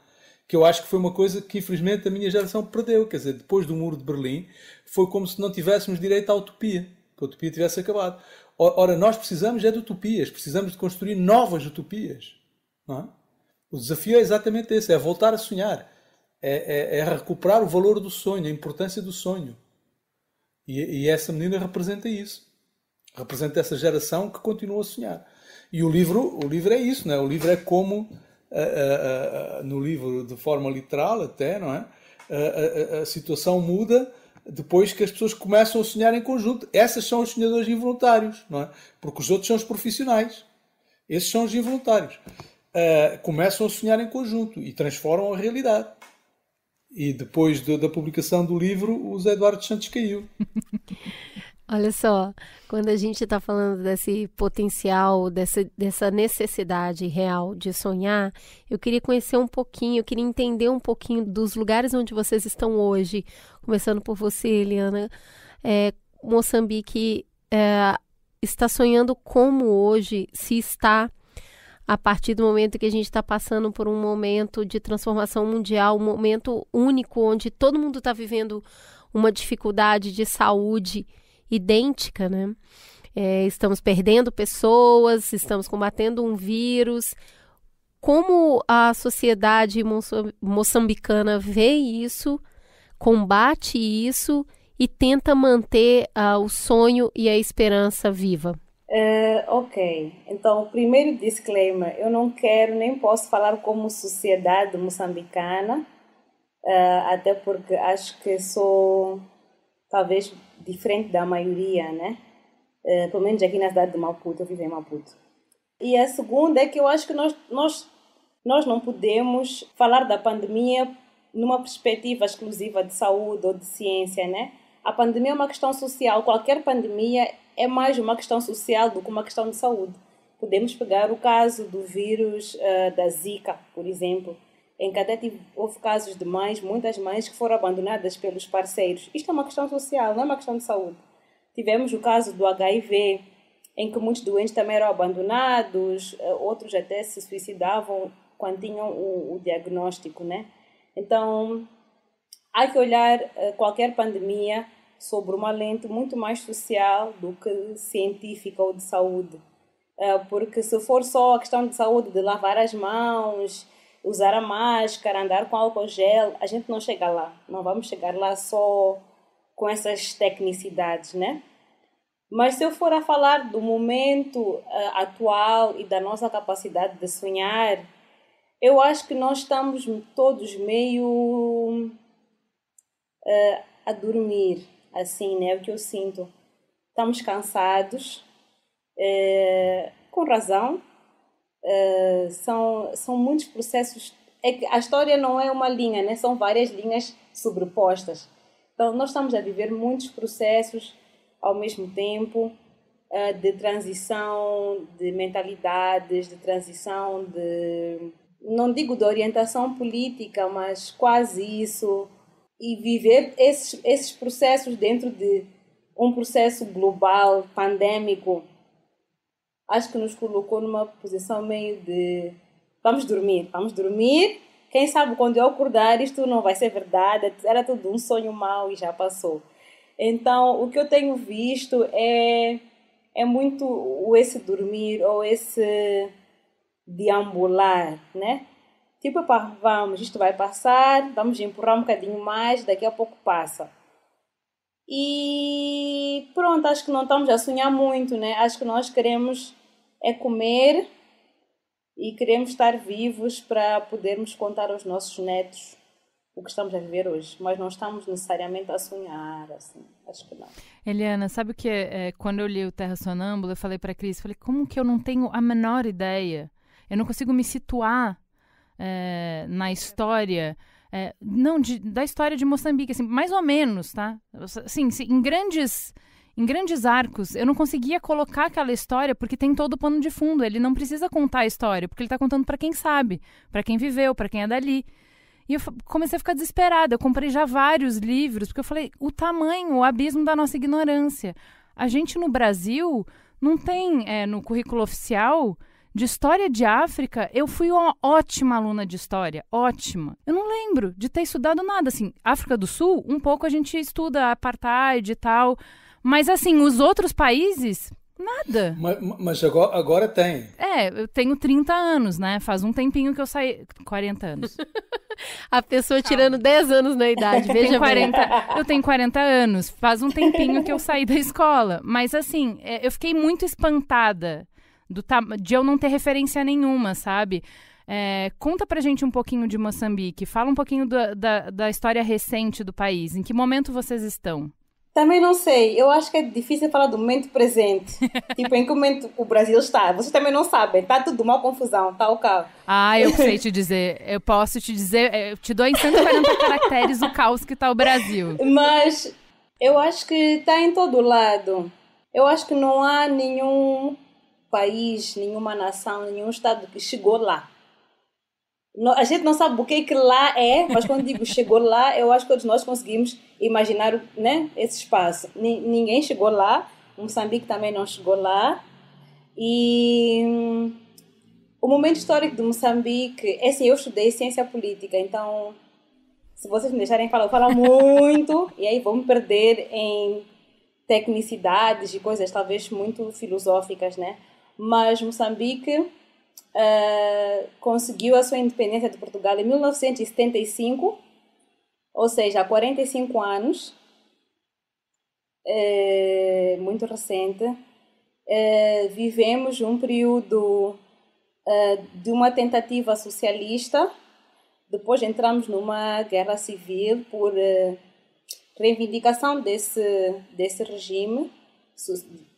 Que eu acho que foi uma coisa que, infelizmente, a minha geração perdeu. Quer dizer, depois do Muro de Berlim, foi como se não tivéssemos direito à utopia, que a utopia tivesse acabado. Ora, nós precisamos de utopias, precisamos de construir novas utopias, não é? O desafio é exatamente esse, é voltar a sonhar, é recuperar o valor do sonho, a importância do sonho. E essa menina representa isso. Representa essa geração que continua a sonhar. E o livro é isso, não é? O livro é como... no livro de forma literal até, não é? A situação muda depois que as pessoas começam a sonhar em conjunto. Essas são os sonhadores involuntários, não é? Porque os outros são os profissionais. Esses são os involuntários. Começam a sonhar em conjunto e transformam a realidade. E depois da publicação do livro, o Zé Eduardo Santos caiu. Olha só, quando a gente está falando desse potencial, dessa necessidade real de sonhar, eu queria conhecer um pouquinho, eu queria entender um pouquinho dos lugares onde vocês estão hoje, começando por você, Eliana. Moçambique está sonhando como hoje se está a partir do momento que a gente está passando por um momento de transformação mundial, um momento único onde todo mundo está vivendo uma dificuldade de saúde idêntica, né? Estamos perdendo pessoas, estamos combatendo um vírus. Como a sociedade moçambicana vê isso, combate isso e tenta manter o sonho e a esperança viva? Ok, então, primeiro disclaimer, eu não quero nem posso falar como sociedade moçambicana, até porque acho que sou talvez diferente da maioria, né? Pelo menos aqui na cidade de Maputo, eu vivo em Maputo. E a segunda é que eu acho que nós não podemos falar da pandemia numa perspectiva exclusiva de saúde ou de ciência, né? A pandemia é uma questão social, qualquer pandemia é mais uma questão social do que uma questão de saúde. Podemos pegar o caso do vírus da Zika, por exemplo, em que até houve casos de muitas mães que foram abandonadas pelos parceiros. Isto é uma questão social, não é uma questão de saúde. Tivemos o caso do HIV, em que muitos doentes também eram abandonados, outros até se suicidavam quando tinham o diagnóstico, né? Então, há que olhar qualquer pandemia sobre uma lente muito mais social do que científica ou de saúde. Porque se for só a questão de saúde, de lavar as mãos, usar a máscara, andar com álcool gel, a gente não chega lá. Não vamos chegar lá só com essas tecnicidades, né? Mas se eu for a falar do momento atual e da nossa capacidade de sonhar, eu acho que nós estamos todos meio a dormir, assim, né? É o que eu sinto. Estamos cansados, com razão. São muitos processos. A história não é uma linha, né? São várias linhas sobrepostas. Então, nós estamos a viver muitos processos ao mesmo tempo, de transição de mentalidades, de transição de, não digo de orientação política, mas quase isso, e viver esses processos dentro de um processo global, pandêmico, acho que nos colocou numa posição meio de vamos dormir, quem sabe quando eu acordar isto não vai ser verdade, era tudo um sonho mau e já passou. Então, o que eu tenho visto é muito esse dormir ou esse deambular, né? Tipo, vamos, isto vai passar, vamos empurrar um bocadinho mais, daqui a pouco passa. E pronto, acho que não estamos a sonhar muito, né? Acho que nós queremos comer e queremos estar vivos para podermos contar aos nossos netos o que estamos a viver hoje, mas não estamos necessariamente a sonhar, assim, acho que não. Eliana, sabe o que quando eu li o Terra Sonâmbula, eu falei para a Cris, como que eu não tenho a menor ideia? Eu não consigo me situar na história, da história de Moçambique, assim, mais ou menos, tá? Assim, em grandes arcos, eu não conseguia colocar aquela história porque tem todo o pano de fundo. Ele não precisa contar a história, porque ele está contando para quem sabe, para quem viveu, para quem é dali. E eu comecei a ficar desesperada. Eu comprei já vários livros, porque eu falei, o tamanho, o abismo da nossa ignorância. A gente no Brasil não tem, no currículo oficial de História de África, eu fui uma ótima aluna de História, ótima. Eu não lembro de ter estudado nada, assim, África do Sul, um pouco a gente estuda apartheid e tal, mas assim, os outros países, nada. Mas agora tem. Eu tenho 30 anos, né? Faz um tempinho que eu saí... 40 anos. A pessoa tirando 10 anos na idade, veja bem. Eu tenho 40 anos. Faz um tempinho que eu saí da escola. Mas assim, eu fiquei muito espantada de eu não ter referência nenhuma, sabe? Conta pra gente um pouquinho de Moçambique. Fala um pouquinho da história recente do país. Em que momento vocês estão? Também não sei. Eu acho que é difícil falar do momento presente. Tipo, em que momento o Brasil está. Vocês também não sabem. Está tudo uma confusão. Está o caos. Eu sei te dizer. Eu posso te dizer. Eu te dou em 140 caracteres o caos que está o Brasil. Mas Eu acho que está em todo lado. Eu acho que não há nenhum país, nenhuma nação, nenhum estado que chegou lá. A gente não sabe o que lá é, mas quando digo chegou lá, eu acho que todos nós conseguimos imaginar, né, esse espaço. Ninguém chegou lá, Moçambique também não chegou lá. E o momento histórico de Moçambique, é assim, eu estudei ciência política, então se vocês me deixarem falar, eu falo muito, e aí vou me perder em tecnicidades e coisas talvez muito filosóficas, né? Mas Moçambique conseguiu a sua independência de Portugal em 1975, ou seja, há 45 anos, muito recente. Vivemos um período de uma tentativa socialista, depois entramos numa guerra civil por reivindicação desse regime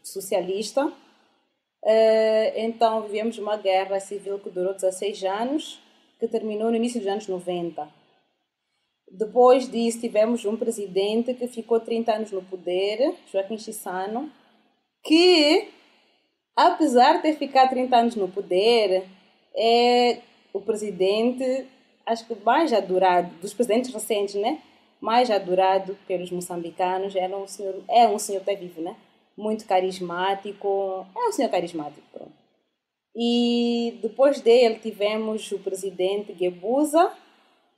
socialista. Então vivemos uma guerra civil que durou 16 anos, que terminou no início dos anos 90. Depois disso tivemos um presidente que ficou 30 anos no poder, Joaquim Chissano, que apesar de ter ficado 30 anos no poder, é o presidente, acho que mais adorado, dos presidentes recentes, né? Mais adorado pelos moçambicanos. É um senhor até vivo, né? Muito carismático. É um senhor carismático, pronto. E depois dele tivemos o presidente Guebuza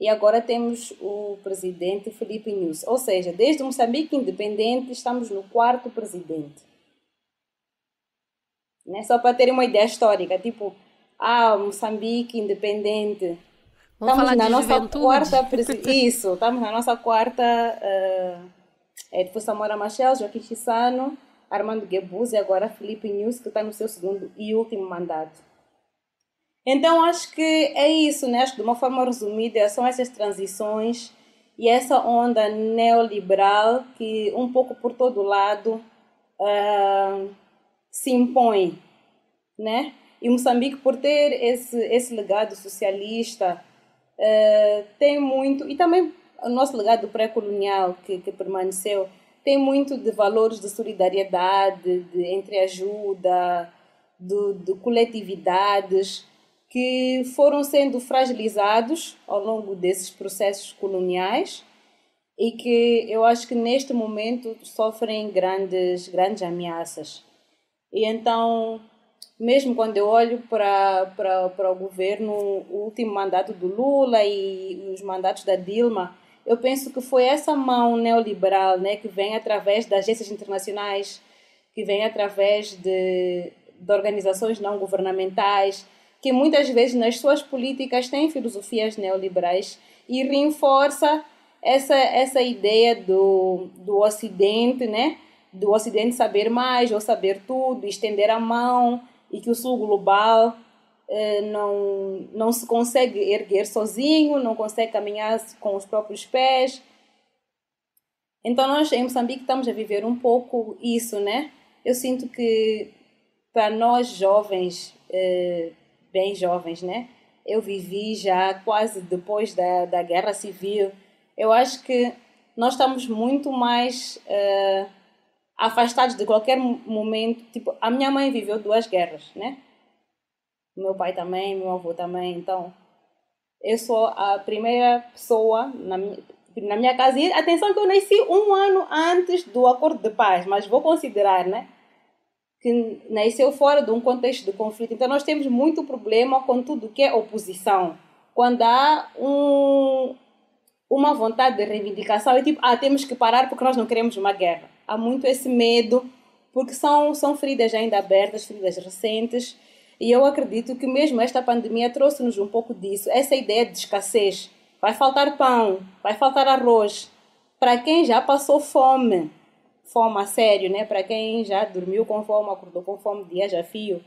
e agora temos o presidente Filipe Nyusi. Ou seja, desde o Moçambique independente estamos no 4º presidente. Né? Só para terem uma ideia histórica, tipo, Moçambique independente. Vamos falar de juventude. Estamos na nossa quarta. Depois Samora Machel, Joaquim Chissano, Armando Guebuza e agora Filipe Nyusi, que está no seu 2º e último mandato. Então acho que é isso, né? Acho que de uma forma resumida são essas transições e essa onda neoliberal que um pouco por todo lado se impõe, né? E Moçambique, por ter esse legado socialista, tem muito, e também o nosso legado pré-colonial que permaneceu, tem muito de valores de solidariedade, de entreajuda, de coletividades que foram sendo fragilizados ao longo desses processos coloniais e que eu acho que neste momento sofrem grandes ameaças. E então, mesmo quando eu olho para o governo, o último mandato do Lula e os mandatos da Dilma, eu penso que foi essa mão neoliberal, né, que vem através das agências internacionais, que vem através de organizações não governamentais, que muitas vezes nas suas políticas têm filosofias neoliberais e reforça essa ideia do Ocidente, né, do Ocidente saber mais ou saber tudo, estender a mão, e que o Sul global não se consegue erguer sozinho, não consegue caminhar com os próprios pés. Então nós em Moçambique estamos a viver um pouco isso, né? Eu sinto que para nós jovens, bem jovens, né? Eu vivi já quase depois da Guerra Civil. Eu acho que nós estamos muito mais afastados de qualquer momento. Tipo, a minha mãe viveu 2 guerras, né? Meu pai também, meu avô também. Então, eu sou a primeira pessoa na minha casa. E atenção que eu nasci 1 ano antes do Acordo de Paz, mas vou considerar, né? Que nasceu fora de um contexto de conflito. Então, nós temos muito problema com tudo que é oposição. Quando há uma vontade de reivindicação, é tipo, temos que parar porque nós não queremos uma guerra. Há muito esse medo, porque são feridas ainda abertas, feridas recentes, e eu acredito que mesmo esta pandemia trouxe-nos um pouco disso, essa ideia de escassez. Vai faltar pão, vai faltar arroz. Para quem já passou fome a sério, né? Para quem já dormiu com fome, acordou com fome dias a fio,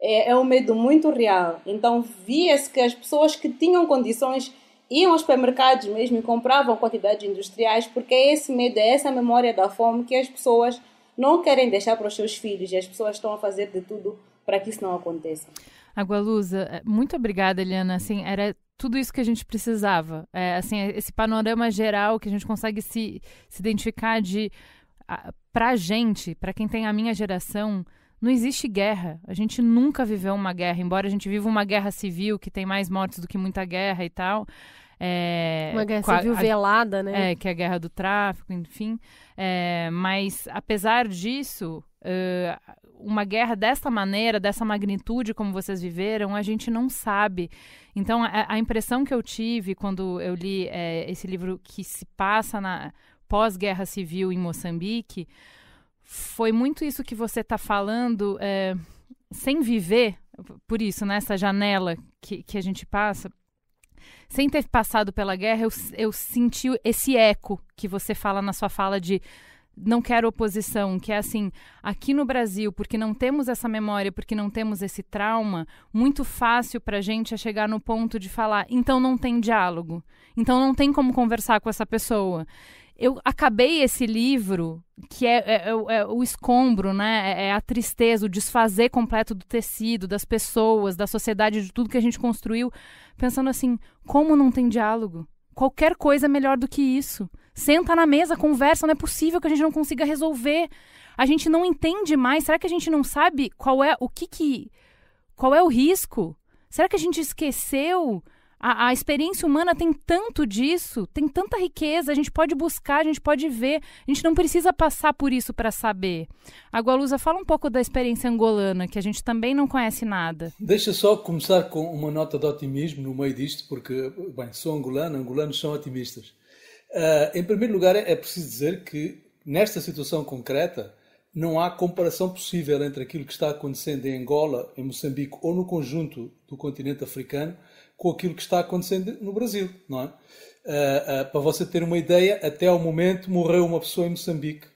é um medo muito real. Então via-se que as pessoas que tinham condições iam aos supermercados mesmo e compravam quantidades industriais, porque é esse medo, é essa memória da fome que as pessoas não querem deixar para os seus filhos e as pessoas estão a fazer de tudo para que isso não aconteça. Agualusa, muito obrigada, Eliana. Assim, era tudo isso que a gente precisava. Assim, esse panorama geral que a gente consegue se identificar pra gente, pra quem tem a minha geração, não existe guerra. A gente nunca viveu uma guerra, embora a gente viva uma guerra civil que tem mais mortes do que muita guerra e tal. Uma guerra civil velada, né? Que é a guerra do tráfico, enfim. Mas, apesar disso, uma guerra dessa maneira, dessa magnitude como vocês viveram, a gente não sabe. Então, a impressão que eu tive quando eu li esse livro que se passa na pós-guerra civil em Moçambique, foi muito isso que você está falando, sem viver, por isso, nessa janela que a gente passa, sem ter passado pela guerra, eu senti esse eco que você fala na sua fala de não quero oposição, que é assim, aqui no Brasil, porque não temos essa memória, porque não temos esse trauma, muito fácil para a gente é chegar no ponto de falar, então não tem diálogo, então não tem como conversar com essa pessoa. Eu acabei esse livro, que é o escombro, né? É a tristeza, o desfazer completo do tecido, das pessoas, da sociedade, de tudo que a gente construiu, pensando assim, como não tem diálogo? Qualquer coisa é melhor do que isso. Senta na mesa, conversa, não é possível que a gente não consiga resolver. A gente não entende mais, será que a gente não sabe qual é o risco? Será que a gente esqueceu? A experiência humana tem tanto disso, tem tanta riqueza, a gente pode buscar, a gente pode ver, a gente não precisa passar por isso para saber. A Gualusa, fala um pouco da experiência angolana, que a gente também não conhece nada. Deixa só começar com uma nota de otimismo no meio disto, porque, bem, sou angolano, angolanos são otimistas. Em primeiro lugar, é preciso dizer que, nesta situação concreta, não há comparação possível entre aquilo que está acontecendo em Angola, em Moçambique ou no conjunto do continente africano com aquilo que está acontecendo no Brasil, não é? Para você ter uma ideia, até ao momento morreu uma pessoa em Moçambique.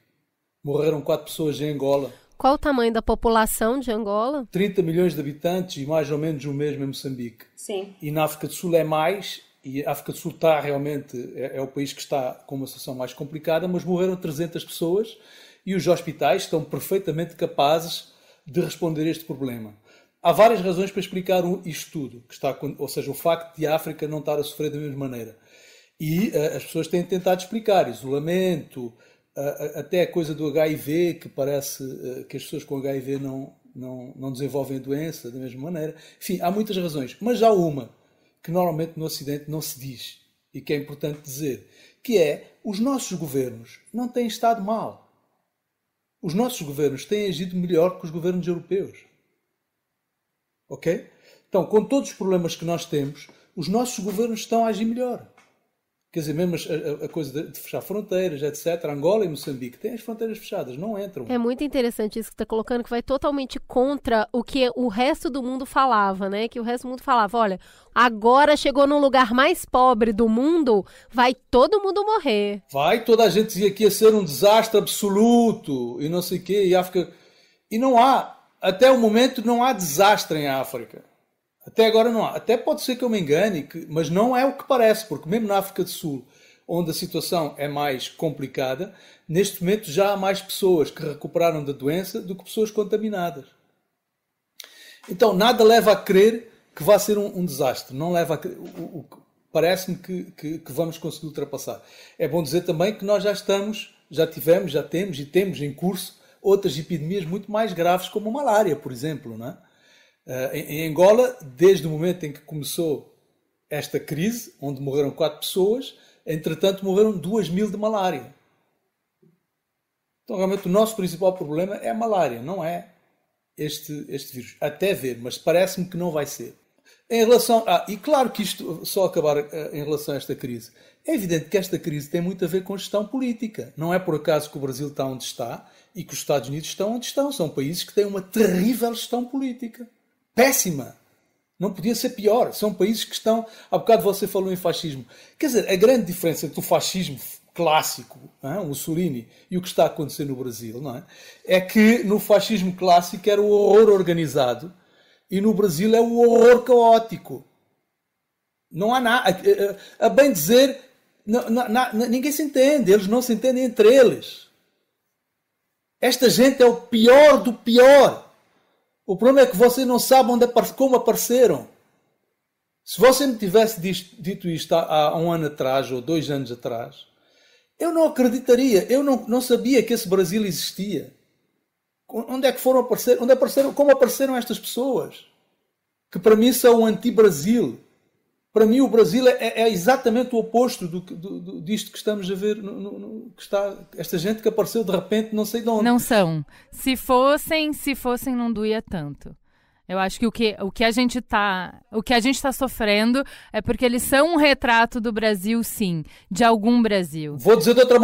Morreram 4 pessoas em Angola. Qual o tamanho da população de Angola? 30 milhões de habitantes e mais ou menos o mesmo em Moçambique. Sim. E na África do Sul é mais, e a África do Sul está realmente, é o país que está com uma situação mais complicada, mas morreram 300 pessoas e os hospitais estão perfeitamente capazes de responder a este problema. Há várias razões para explicar isto tudo, ou seja, o facto de a África não estar a sofrer da mesma maneira. E as pessoas têm tentado explicar, isolamento, até a coisa do HIV, que parece que as pessoas com HIV não desenvolvem a doença da mesma maneira. Enfim, há muitas razões, mas há uma que normalmente no Ocidente não se diz, e que é importante dizer, que é, os nossos governos não têm estado mal. Os nossos governos têm agido melhor que os governos europeus. Ok? Então, com todos os problemas que nós temos, os nossos governos estão a agir melhor. Quer dizer, mesmo a coisa de fechar fronteiras, etc. Angola e Moçambique têm as fronteiras fechadas, não entram. É muito interessante isso que você está colocando, que vai totalmente contra o que o resto do mundo falava, né? Que o resto do mundo falava, olha, agora chegou no lugar mais pobre do mundo, vai todo mundo morrer. Vai, toda a gente dizia que ia ser um desastre absoluto e não sei o quê, e África... E não há, até o momento não há desastre em África. Até agora não há. Até pode ser que eu me engane, mas não é o que parece, porque mesmo na África do Sul, onde a situação é mais complicada, neste momento já há mais pessoas que recuperaram da doença do que pessoas contaminadas. Então, nada leva a crer que vai ser um desastre. Não leva a crer. Parece-me que vamos conseguir ultrapassar. É bom dizer também que nós já temos e temos em curso outras epidemias muito mais graves, como a malária, por exemplo, não é? Em Angola, desde o momento em que começou esta crise, onde morreram 4 pessoas, entretanto morreram 2.000 de malária. Então, realmente, o nosso principal problema é a malária, não é este vírus. Até ver, mas parece-me que não vai ser. Em relação e claro que isto, só acabar em relação a esta crise, é evidente que esta crise tem muito a ver com gestão política. Não é por acaso que o Brasil está onde está e que os Estados Unidos estão onde estão. São países que têm uma terrível gestão política. Péssima. Não podia ser pior. São países que estão... Há bocado você falou em fascismo. Quer dizer, a grande diferença entre o fascismo clássico, não é? O Mussolini, e o que está a acontecer no Brasil, não é? É que no fascismo clássico era o horror organizado e no Brasil é o horror caótico. Não há nada... A bem dizer, ninguém se entende. Eles não se entendem entre eles. Esta gente é o pior do pior. O problema é que você não sabe como apareceram. Se você me tivesse dito isto há um ano atrás ou 2 anos atrás, eu não acreditaria. Eu não sabia que esse Brasil existia. Onde é que foram aparecer? Como apareceram estas pessoas? Que para mim são o anti-Brasil. Para mim o Brasil é exatamente o oposto disto que estamos a ver. Esta gente que apareceu de repente, não sei de onde. Não são. Se fossem, não doía tanto. Eu acho que o que a gente está sofrendo é porque eles são um retrato do Brasil, sim, de algum Brasil. Vou dizer de outra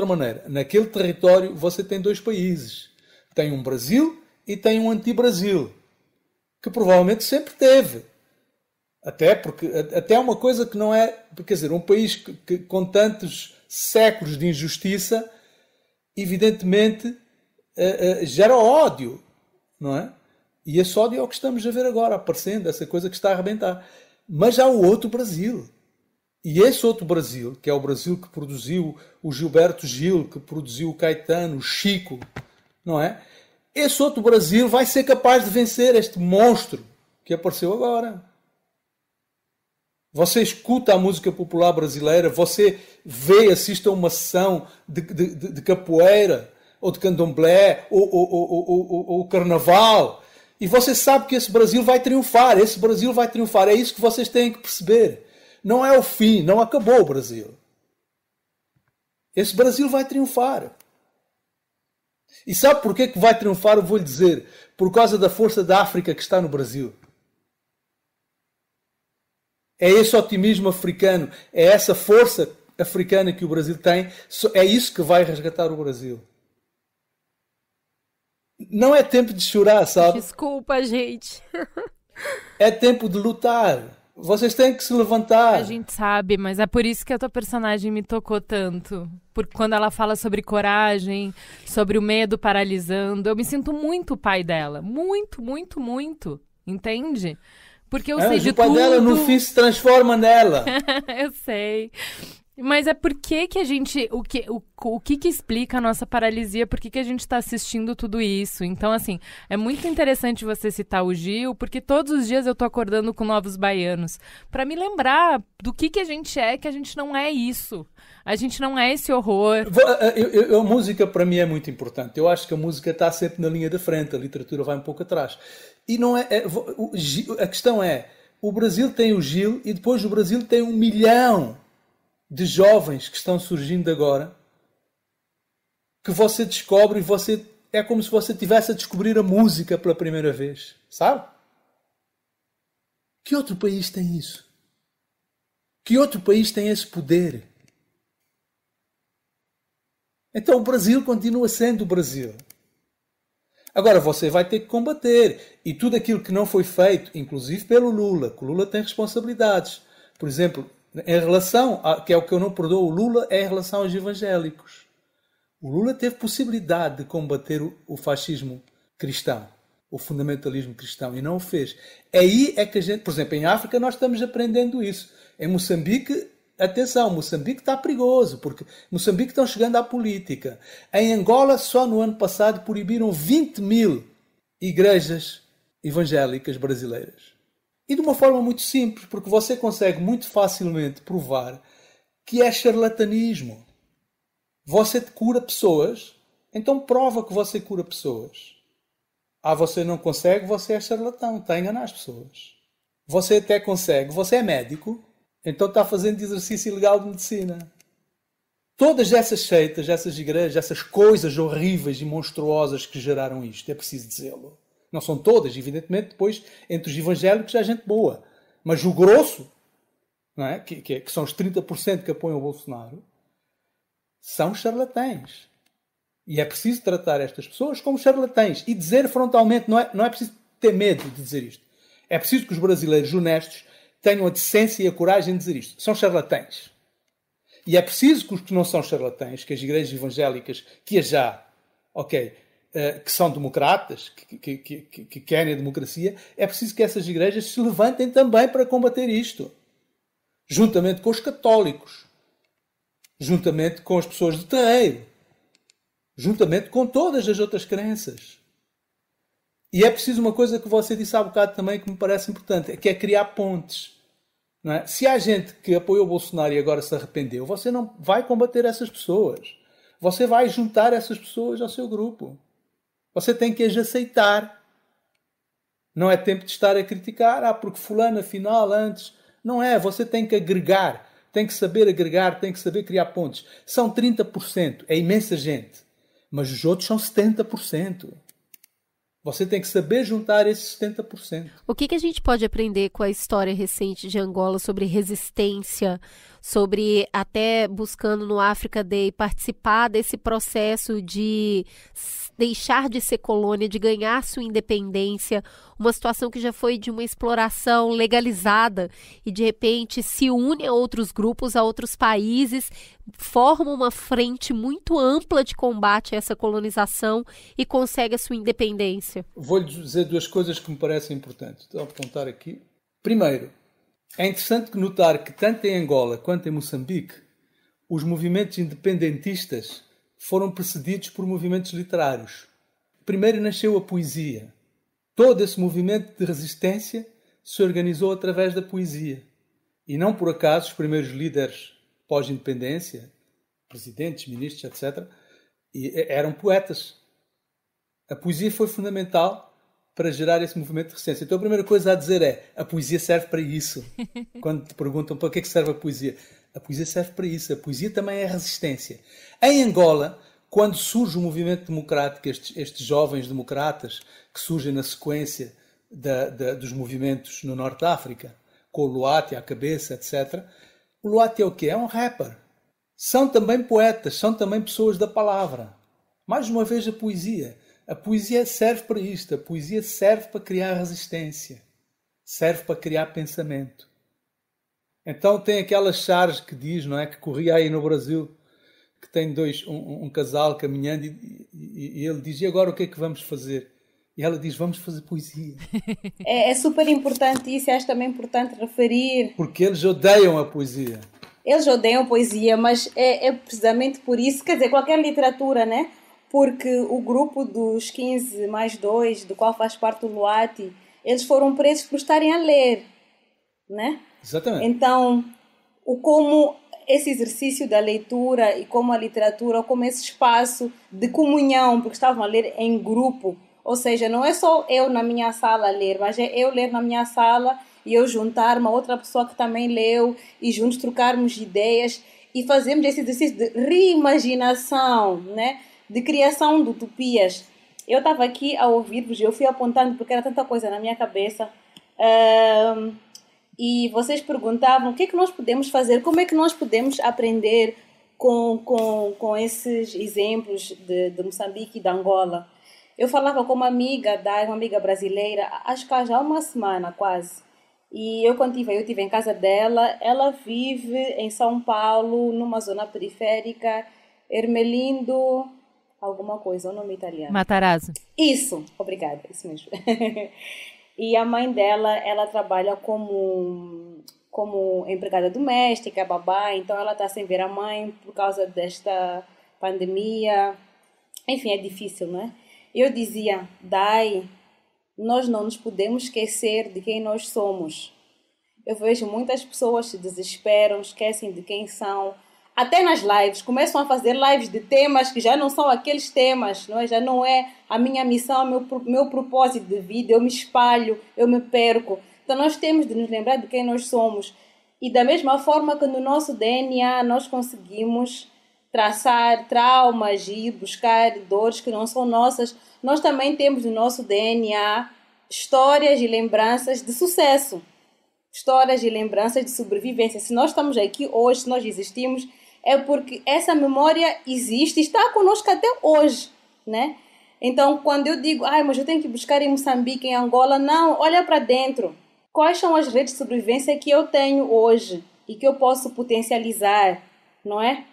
maneira. Naquele território você tem 2 países. Tem um Brasil e tem um anti-Brasil, que provavelmente sempre teve. Até uma coisa que não é... Quer dizer, um país que com tantos séculos de injustiça, evidentemente, gera ódio, não é? E esse ódio é o que estamos a ver agora, aparecendo, essa coisa que está a arrebentar. Mas há o outro Brasil. E esse outro Brasil, que é o Brasil que produziu o Gilberto Gil, que produziu o Caetano, o Chico, não é? Esse outro Brasil vai ser capaz de vencer este monstro que apareceu agora. Você escuta a música popular brasileira, você assiste a uma sessão de capoeira, ou de candomblé, ou carnaval, e você sabe que esse Brasil vai triunfar. É isso que vocês têm que perceber. Não é o fim, não acabou o Brasil. Esse Brasil vai triunfar. E sabe porquê que vai triunfar? Eu vou-lhe dizer. Por causa da força da África que está no Brasil. É esse otimismo africano, é essa força africana que o Brasil tem, é isso que vai resgatar o Brasil. Não é tempo de chorar, sabe? Desculpa, gente. É tempo de lutar. Vocês têm que se levantar. A gente sabe, mas é por isso que a tua personagem me tocou tanto. Porque quando ela fala sobre coragem, sobre o medo paralisando, eu me sinto muito o pai dela. Muito, muito, muito. Entende? Porque eu sei de tudo. O pai dela no fim se transforma nela. Eu sei. Mas é por que a gente... O que explica a nossa paralisia? Por que a gente está assistindo tudo isso? Então, assim, é muito interessante você citar o Gil, porque todos os dias eu tô acordando com novos baianos. Para me lembrar do que a gente é, que a gente não é isso. A gente não é esse horror. A música, para mim, é muito importante. Eu acho que a música está sempre na linha da frente. A literatura vai um pouco atrás. E não a questão é, o Brasil tem o Gil e depois o Brasil tem 1 milhão de jovens que estão surgindo agora, que você descobre e é como se você estivesse a descobrir a música pela primeira vez. Sabe? Que outro país tem isso? Que outro país tem esse poder? Então o Brasil continua sendo o Brasil. Agora você vai ter que combater. E tudo aquilo que não foi feito, inclusive pelo Lula, que o Lula tem responsabilidades. Por exemplo, em relação que é o que eu não perdoo o Lula, é em relação aos evangélicos. O Lula teve possibilidade de combater o fascismo cristão, o fundamentalismo cristão, e não o fez. Aí é que a gente, por exemplo, em África nós estamos aprendendo isso. Em Moçambique, atenção, Moçambique está perigoso, porque Moçambique estão chegando à política. Em Angola, só no ano passado, proibiram 20.000 igrejas evangélicas brasileiras. E de uma forma muito simples, porque você consegue muito facilmente provar que é charlatanismo. Você cura pessoas, então prova que você cura pessoas. Você não consegue, você é charlatão, está a enganar as pessoas. Você até consegue, você é médico, então está fazendo exercício ilegal de medicina. Todas essas seitas, essas igrejas, essas coisas horríveis e monstruosas que geraram isto, é preciso dizê-lo. Não são todas, evidentemente, depois, entre os evangélicos há gente boa. Mas o grosso, não é? que são os 30% que apoiam o Bolsonaro, são charlatães. E é preciso tratar estas pessoas como charlatães. E dizer frontalmente, não é preciso ter medo de dizer isto. É preciso que os brasileiros honestos tenham a decência e a coragem de dizer isto. São charlatães. E é preciso que os que não são charlatães, que as igrejas evangélicas, que são democratas, que querem a democracia, é preciso que essas igrejas se levantem também para combater isto. Juntamente com os católicos. Juntamente com as pessoas do terreiro. Juntamente com todas as outras crenças. E é preciso uma coisa que você disse há bocado também que me parece importante, que é criar pontes. Não é? Se há gente que apoiou o Bolsonaro e agora se arrependeu, você não vai combater essas pessoas. Você vai juntar essas pessoas ao seu grupo. Você tem que as aceitar. Não é tempo de estar a criticar, porque fulano afinal antes... Não é, você tem que agregar, tem que saber agregar, tem que saber criar pontes. São 30%, é imensa gente, mas os outros são 70%. Você tem que saber juntar esses 70%. O que a gente pode aprender com a história recente de Angola sobre resistência, sobre até buscando no Africa Day participar desse processo de deixar de ser colônia, de ganhar sua independência, uma situação que já foi de uma exploração legalizada e de repente se une a outros grupos, a outros países, forma uma frente muito ampla de combate a essa colonização e consegue a sua independência? Vou-lhe dizer duas coisas que me parecem importantes. Estou a apontar aqui. Primeiro, é interessante notar que tanto em Angola quanto em Moçambique, os movimentos independentistas foram precedidos por movimentos literários. Primeiro nasceu a poesia. Todo esse movimento de resistência se organizou através da poesia. E não por acaso os primeiros líderes pós-independência, presidentes, ministros, etc., eram poetas. A poesia foi fundamental para gerar esse movimento de resistência. Então a primeira coisa a dizer é: a poesia serve para isso. Quando te perguntam para que serve a poesia serve para isso. A poesia também é resistência. Em Angola, quando surge o movimento democrático, estes jovens democratas que surgem na sequência dos movimentos no Norte de África, com o Luati à cabeça, etc., o Luati é o quê? É um rapper. São também poetas, são também pessoas da palavra. Mais uma vez a poesia. A poesia serve para isto. A poesia serve para criar resistência. Serve para criar pensamento. Então tem aquela charge que diz, não é, que corria aí no Brasil, que tem um casal caminhando e ele diz: e agora o que é que vamos fazer? E ela diz: vamos fazer poesia. É super importante isso, acho também importante referir. Porque eles odeiam a poesia. Eles odeiam a poesia, mas é precisamente por isso, quer dizer, qualquer literatura, né? Porque o grupo dos 15 mais 2, do qual faz parte o Luati, eles foram presos por estarem a ler, né? Exatamente. Então, como esse exercício da leitura e como a literatura, como esse espaço de comunhão, porque estavam a ler em grupo, ou seja, não é só eu na minha sala a ler, mas é eu ler na minha sala e eu juntar uma outra pessoa que também leu e juntos trocarmos ideias e fazermos esse exercício de reimaginação, né? De criação de utopias. Eu estava aqui a ouvir-vos, eu fui apontando porque era tanta coisa na minha cabeça. E vocês perguntavam o que é que nós podemos fazer, como é que nós podemos aprender com esses exemplos de Moçambique e de Angola. Eu falava com uma amiga brasileira, acho que já há uma semana quase. E eu estive em casa dela, ela vive em São Paulo, numa zona periférica, Ermelindo, alguma coisa, o nome italiano. Matarazzo. Isso, obrigada, isso mesmo. E a mãe dela, ela trabalha como empregada doméstica, babá, então ela está sem ver a mãe por causa desta pandemia. Enfim, é difícil, não é? Eu dizia: Dai, nós não nos podemos esquecer de quem nós somos. Eu vejo muitas pessoas se desesperam, esquecem de quem são. Até nas lives, começam a fazer lives de temas que já não são aqueles temas, não é? Já não é a minha missão, meu propósito de vida, eu me espalho, eu me perco. Então nós temos de nos lembrar de quem nós somos. E da mesma forma que no nosso DNA nós conseguimos traçar traumas e buscar dores que não são nossas, nós também temos no nosso DNA histórias e lembranças de sucesso, histórias e lembranças de sobrevivência. Se nós estamos aqui hoje, se nós existimos, é porque essa memória existe e está conosco até hoje, né? Então, quando eu digo: mas eu tenho que buscar em Moçambique, em Angola, não, olha para dentro. Quais são as redes de sobrevivência que eu tenho hoje e que eu posso potencializar, não é?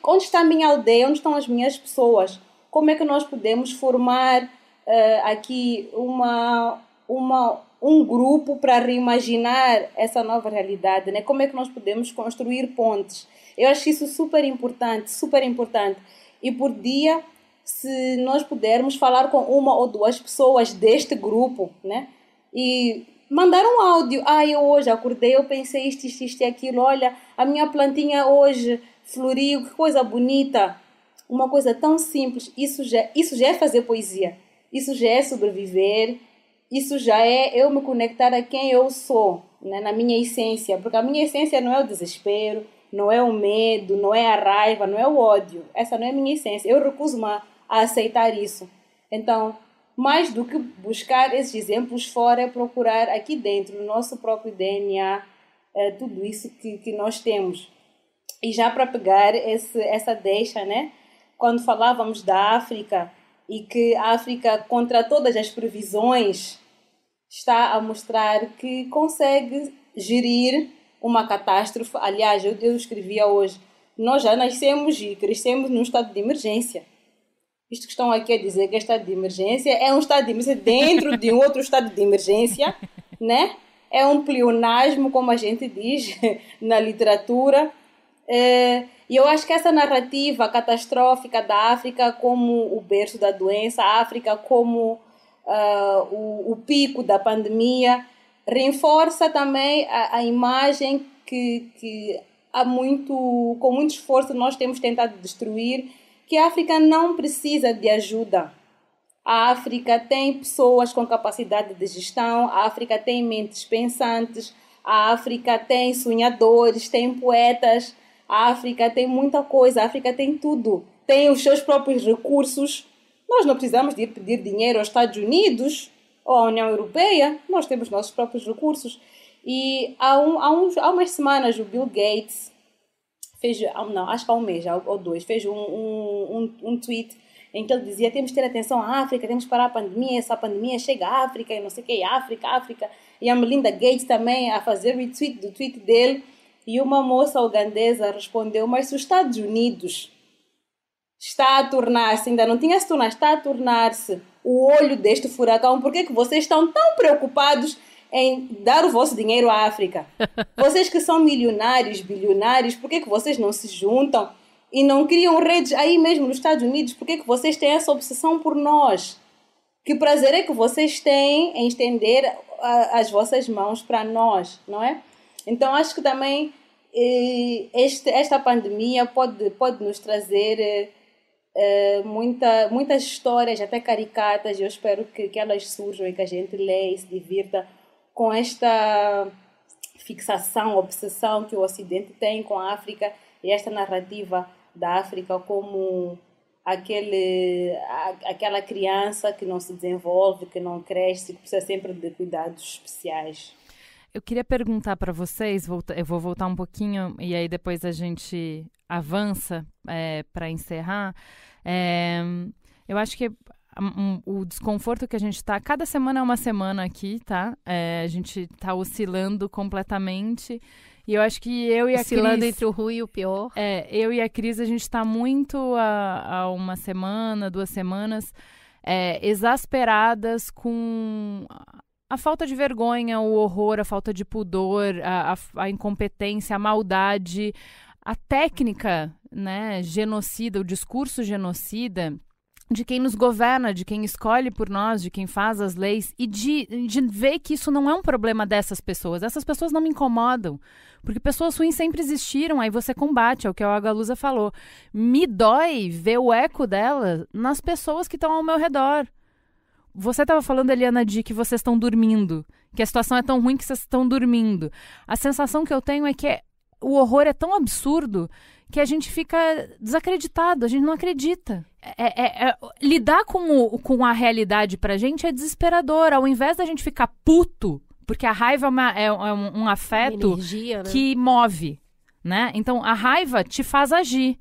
Onde está a minha aldeia? Onde estão as minhas pessoas? Como é que nós podemos formar aqui um grupo para reimaginar essa nova realidade, né? Como é que nós podemos construir pontes? Eu acho isso super importante, super importante. E por dia se nós pudermos falar com uma ou duas pessoas deste grupo, né? E mandar um áudio. Eu hoje acordei, eu pensei isto e aquilo. Olha, a minha plantinha hoje floriu, que coisa bonita. Uma coisa tão simples. Isso já é fazer poesia. Isso já é sobreviver. Isso já é eu me conectar a quem eu sou, né? Na minha essência. Porque a minha essência não é o desespero, não é o medo, não é a raiva, não é o ódio. Essa não é a minha essência. Eu recuso-me a aceitar isso. Então, mais do que buscar esses exemplos fora, é procurar aqui dentro, no nosso próprio DNA, tudo isso que nós temos. E já para pegar essa deixa, né? Quando falávamos da África e que a África, contra todas as previsões, está a mostrar que consegue gerir uma catástrofe. Aliás, eu escrevia hoje, nós já nascemos e crescemos num estado de emergência. Isto que estão aqui a dizer que é estado de emergência é um estado de emergência dentro de um outro estado de emergência, né? É um pleonasmo, como a gente diz na literatura. E eu acho que essa narrativa catastrófica da África como o berço da doença, a África como o pico da pandemia, reforça também a imagem que com muito esforço nós temos tentado destruir, que a África não precisa de ajuda. A África tem pessoas com capacidade de gestão, a África tem mentes pensantes, a África tem sonhadores, tem poetas, a África tem muita coisa, a África tem tudo. Tem os seus próprios recursos. Nós não precisamos de ir pedir dinheiro aos Estados Unidos ou à União Europeia, nós temos nossos próprios recursos. E há umas semanas o Bill Gates fez, acho que há um mês ou dois, fez um tweet em que ele dizia: temos que ter atenção à África, temos que parar a pandemia, essa pandemia chega à África e não sei o que, África. E a Melinda Gates também a fazer retweet do tweet dele. E uma moça ugandesa respondeu: mas se os Estados Unidos está a tornar-se, ainda não tinha se tornado, está a tornar-se o olho deste furacão, por que vocês estão tão preocupados em dar o vosso dinheiro à África? Vocês que são milionários, bilionários, por que vocês não se juntam e não criam redes aí mesmo nos Estados Unidos? Por que vocês têm essa obsessão por nós? Que prazer é que vocês têm em estender as vossas mãos para nós, não é? Então, acho que também esta pandemia pode nos trazer muitas histórias, até caricatas, e eu espero que elas surjam e que a gente leia e se divirta com esta fixação, obsessão que o Ocidente tem com a África e esta narrativa da África como aquela criança que não se desenvolve, que não cresce, que precisa sempre de cuidados especiais. Eu queria perguntar para vocês, eu vou voltar um pouquinho e aí depois a gente avança para encerrar. Eu acho que o desconforto que a gente está... Cada semana é uma semana aqui, tá? A gente está oscilando completamente. E eu acho que eu e a Cris... Oscilando entre o ruim e o pior. Eu e a Cris, a gente está muito há uma semana, 2 semanas, exasperadas com... a falta de vergonha, o horror, a falta de pudor, a incompetência, a maldade, a técnica, né, genocida, o discurso genocida de quem nos governa, de quem escolhe por nós, de quem faz as leis, e de ver que isso não é um problema dessas pessoas. Essas pessoas não me incomodam, porque pessoas ruins sempre existiram, aí você combate, é o que a Agalusa falou. Me dói ver o eco dela nas pessoas que estão ao meu redor. Você estava falando, Eliana, de que vocês estão dormindo, que a situação é tão ruim que vocês estão dormindo. A sensação que eu tenho é que o horror é tão absurdo que a gente fica desacreditado, a gente não acredita. Lidar com a realidade pra gente é desesperador. Ao invés da gente ficar puto, porque a raiva é um afeto energia, né? Que move, né? Então, a raiva te faz agir.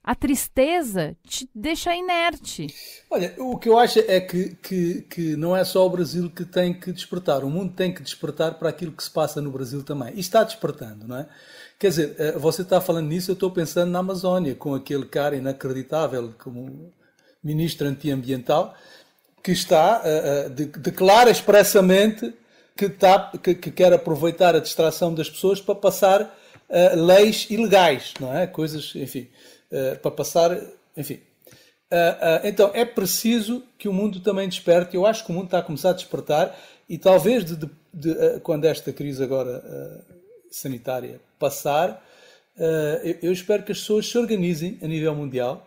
A tristeza te deixa inerte. Olha, o que eu acho é que não é só o Brasil que tem que despertar. O mundo tem que despertar para aquilo que se passa no Brasil também. E está despertando, não é? Quer dizer, você está falando nisso, eu estou pensando na Amazónia, com aquele cara inacreditável como ministro antiambiental, que declara expressamente que quer aproveitar a distração das pessoas para passar leis ilegais, não é? Coisas, enfim... para passar, enfim. Então, é preciso que o mundo também desperte. Eu acho que o mundo está a começar a despertar e talvez quando esta crise agora sanitária passar, eu espero que as pessoas se organizem a nível mundial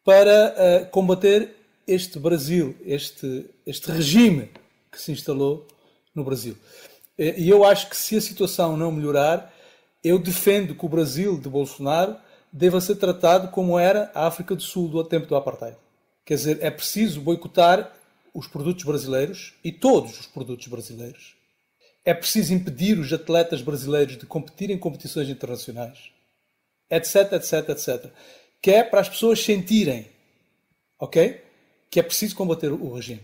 para combater este Brasil, este regime que se instalou no Brasil. E eu acho que se a situação não melhorar, eu defendo que o Brasil de Bolsonaro deva ser tratado como era a África do Sul do tempo do apartheid. Quer dizer, é preciso boicotar os produtos brasileiros e todos os produtos brasileiros. É preciso impedir os atletas brasileiros de competir em competições internacionais, etc, etc, etc. Que é para as pessoas sentirem, ok? Que é preciso combater o regime.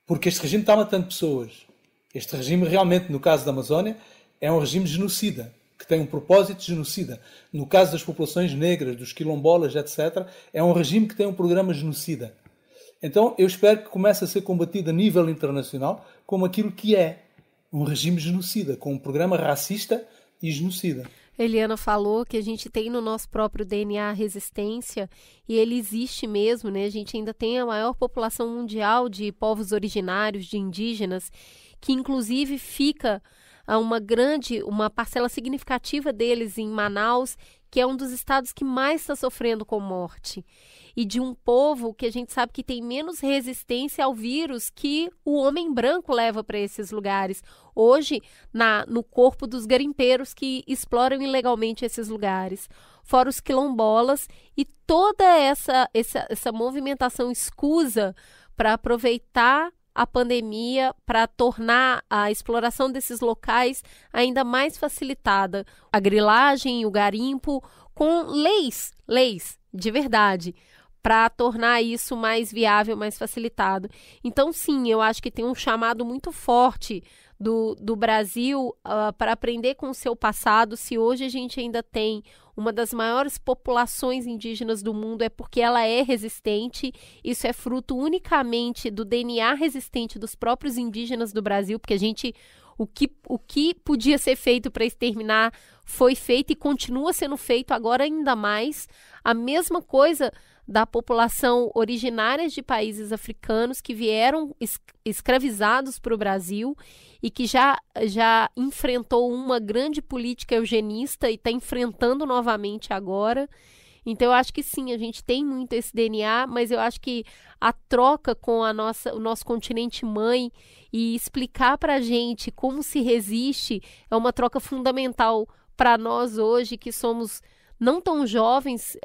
Porque este regime está matando pessoas. Este regime realmente, no caso da Amazónia, é um regime genocida, que tem um propósito genocida. No caso das populações negras, dos quilombolas, etc., é um regime que tem um programa genocida. Então, eu espero que comece a ser combatido a nível internacional como aquilo que é um regime genocida, com um programa racista e genocida. Eliana falou que a gente tem no nosso próprio DNA a resistência, e ele existe mesmo, né? A gente ainda tem a maior população mundial de povos originários, de indígenas, que inclusive fica uma parcela significativa deles em Manaus, que é um dos estados que mais está sofrendo com morte. E de um povo que a gente sabe que tem menos resistência ao vírus que o homem branco leva para esses lugares. Hoje, no corpo dos garimpeiros que exploram ilegalmente esses lugares. Fora os quilombolas e toda essa movimentação escusa para aproveitar a pandemia para tornar a exploração desses locais ainda mais facilitada. A grilagem e o garimpo com leis de verdade, para tornar isso mais viável, mais facilitado. Então, sim, eu acho que tem um chamado muito forte do Brasil para aprender com o seu passado. Se hoje a gente ainda tem uma das maiores populações indígenas do mundo, é porque ela é resistente. Isso é fruto unicamente do DNA resistente dos próprios indígenas do Brasil, porque o que podia ser feito para exterminar foi feito e continua sendo feito agora ainda mais. A mesma coisa da população originária de países africanos que vieram escravizados para o Brasil e que já enfrentou uma grande política eugenista e está enfrentando novamente agora. Então, eu acho que sim, a gente tem muito esse DNA, mas eu acho que a troca com o nosso continente mãe e explicar para a gente como se resiste é uma troca fundamental para nós hoje, que somos não tão jovens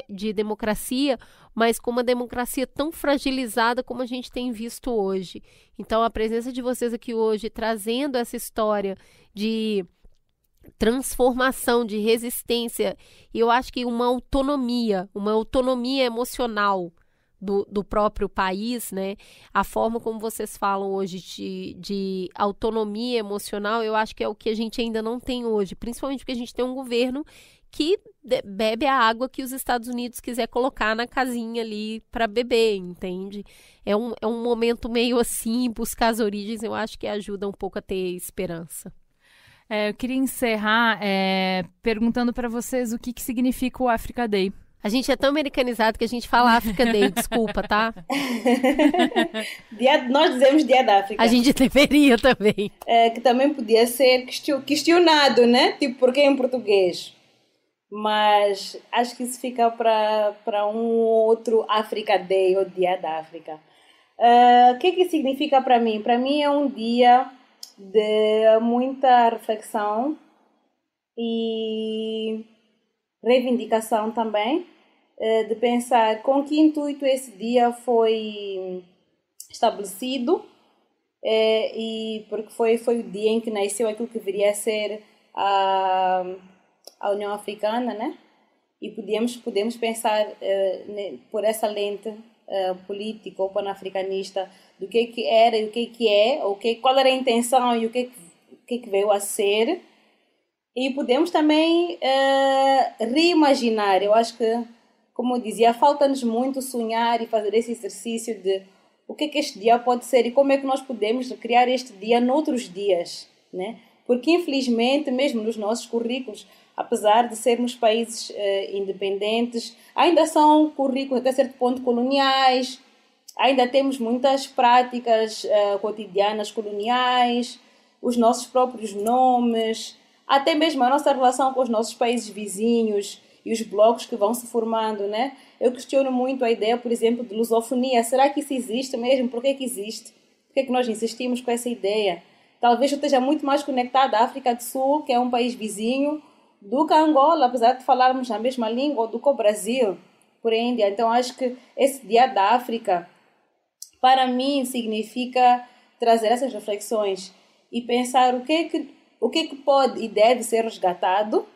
de democracia, mas com uma democracia tão fragilizada como a gente tem visto hoje. Então, a presença de vocês aqui hoje, trazendo essa história de transformação, de resistência, e eu acho que uma autonomia emocional do próprio país, né? A forma como vocês falam hoje de autonomia emocional, eu acho que é o que a gente ainda não tem hoje, principalmente porque a gente tem um governo que bebe a água que os Estados Unidos quiser colocar na casinha ali para beber, entende? É um momento meio assim, buscar as origens, eu acho que ajuda um pouco a ter esperança. Eu queria encerrar perguntando para vocês o que significa o Africa Day. A gente é tão americanizado que a gente fala Africa Day, desculpa, tá? Nós dizemos Dia da África. A gente deveria também. Que também podia ser questionado, né? Tipo, por que em português? Mas acho que isso fica para um outro Africa Day ou Dia da África. O que significa para mim? Para mim é um dia de muita reflexão e reivindicação também, de pensar com que intuito esse dia foi estabelecido, e porque foi o dia em que nasceu aquilo que viria a ser a União Africana, né? E podemos pensar por essa lente política ou panafricanista do que era e o que é, qual era a intenção e o que veio a ser. E podemos também reimaginar. Eu acho que, como eu dizia, falta-nos muito sonhar e fazer esse exercício de o que este dia pode ser e como é que nós podemos criar este dia noutros dias, né? Porque, infelizmente, mesmo nos nossos currículos, apesar de sermos países independentes, ainda são currículos até certo ponto coloniais, ainda temos muitas práticas cotidianas coloniais, os nossos próprios nomes, até mesmo a nossa relação com os nossos países vizinhos e os blocos que vão se formando, né? Eu questiono muito a ideia, por exemplo, de lusofonia. Será que isso existe mesmo? Por que existe? Por que nós insistimos com essa ideia? Talvez eu esteja muito mais conectada à África do Sul, que é um país vizinho, do que a Angola, apesar de falarmos a mesma língua, ou do que o Brasil, por Índia. Então, acho que esse Dia da África, para mim, significa trazer essas reflexões e pensar o que é que pode e deve ser resgatado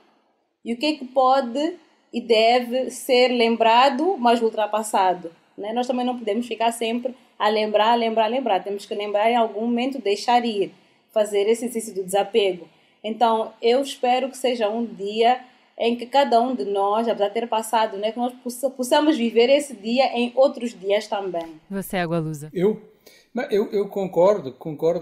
e o que é que pode e deve ser lembrado, mas ultrapassado. Né? Nós também não podemos ficar sempre a lembrar. Temos que lembrar em algum momento, deixar ir, fazer esse exercício do desapego. Então, eu espero que seja um dia em que cada um de nós, apesar de ter passado, né, que nós possamos viver esse dia em outros dias também. Você, Água Lusa? Eu concordo.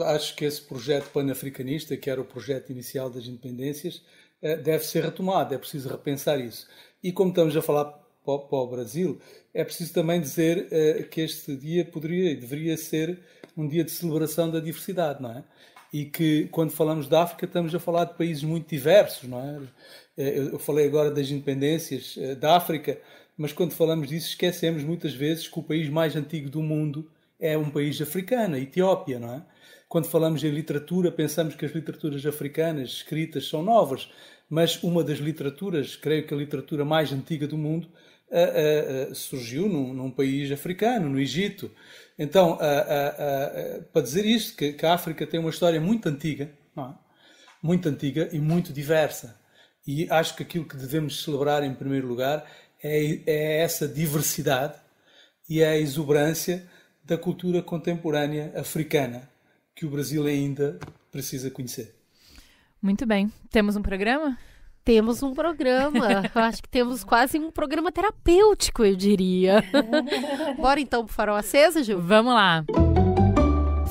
Acho que esse projeto pan-africanista, que era o projeto inicial das independências, deve ser retomado. É preciso repensar isso. E como estamos a falar para o Brasil, é preciso também dizer que este dia poderia e deveria ser um dia de celebração da diversidade, não é? E que, quando falamos da África, estamos a falar de países muito diversos, não é? Eu falei agora das independências da África, mas quando falamos disso esquecemos muitas vezes que o país mais antigo do mundo é um país africano, a Etiópia, não é? Quando falamos em literatura, pensamos que as literaturas africanas escritas são novas, mas uma das literaturas, creio que a literatura mais antiga do mundo, surgiu num país africano, no Egito. Então, para dizer isto, que a África tem uma história muito antiga, não é? Muito antiga e muito diversa. E acho que aquilo que devemos celebrar em primeiro lugar é essa diversidade e é a exuberância da cultura contemporânea africana, que o Brasil ainda precisa conhecer. Muito bem. Temos um programa? Temos um programa. Eu acho que temos quase um programa terapêutico, eu diria. Bora então pro Farol Aceso, Ju? Vamos lá.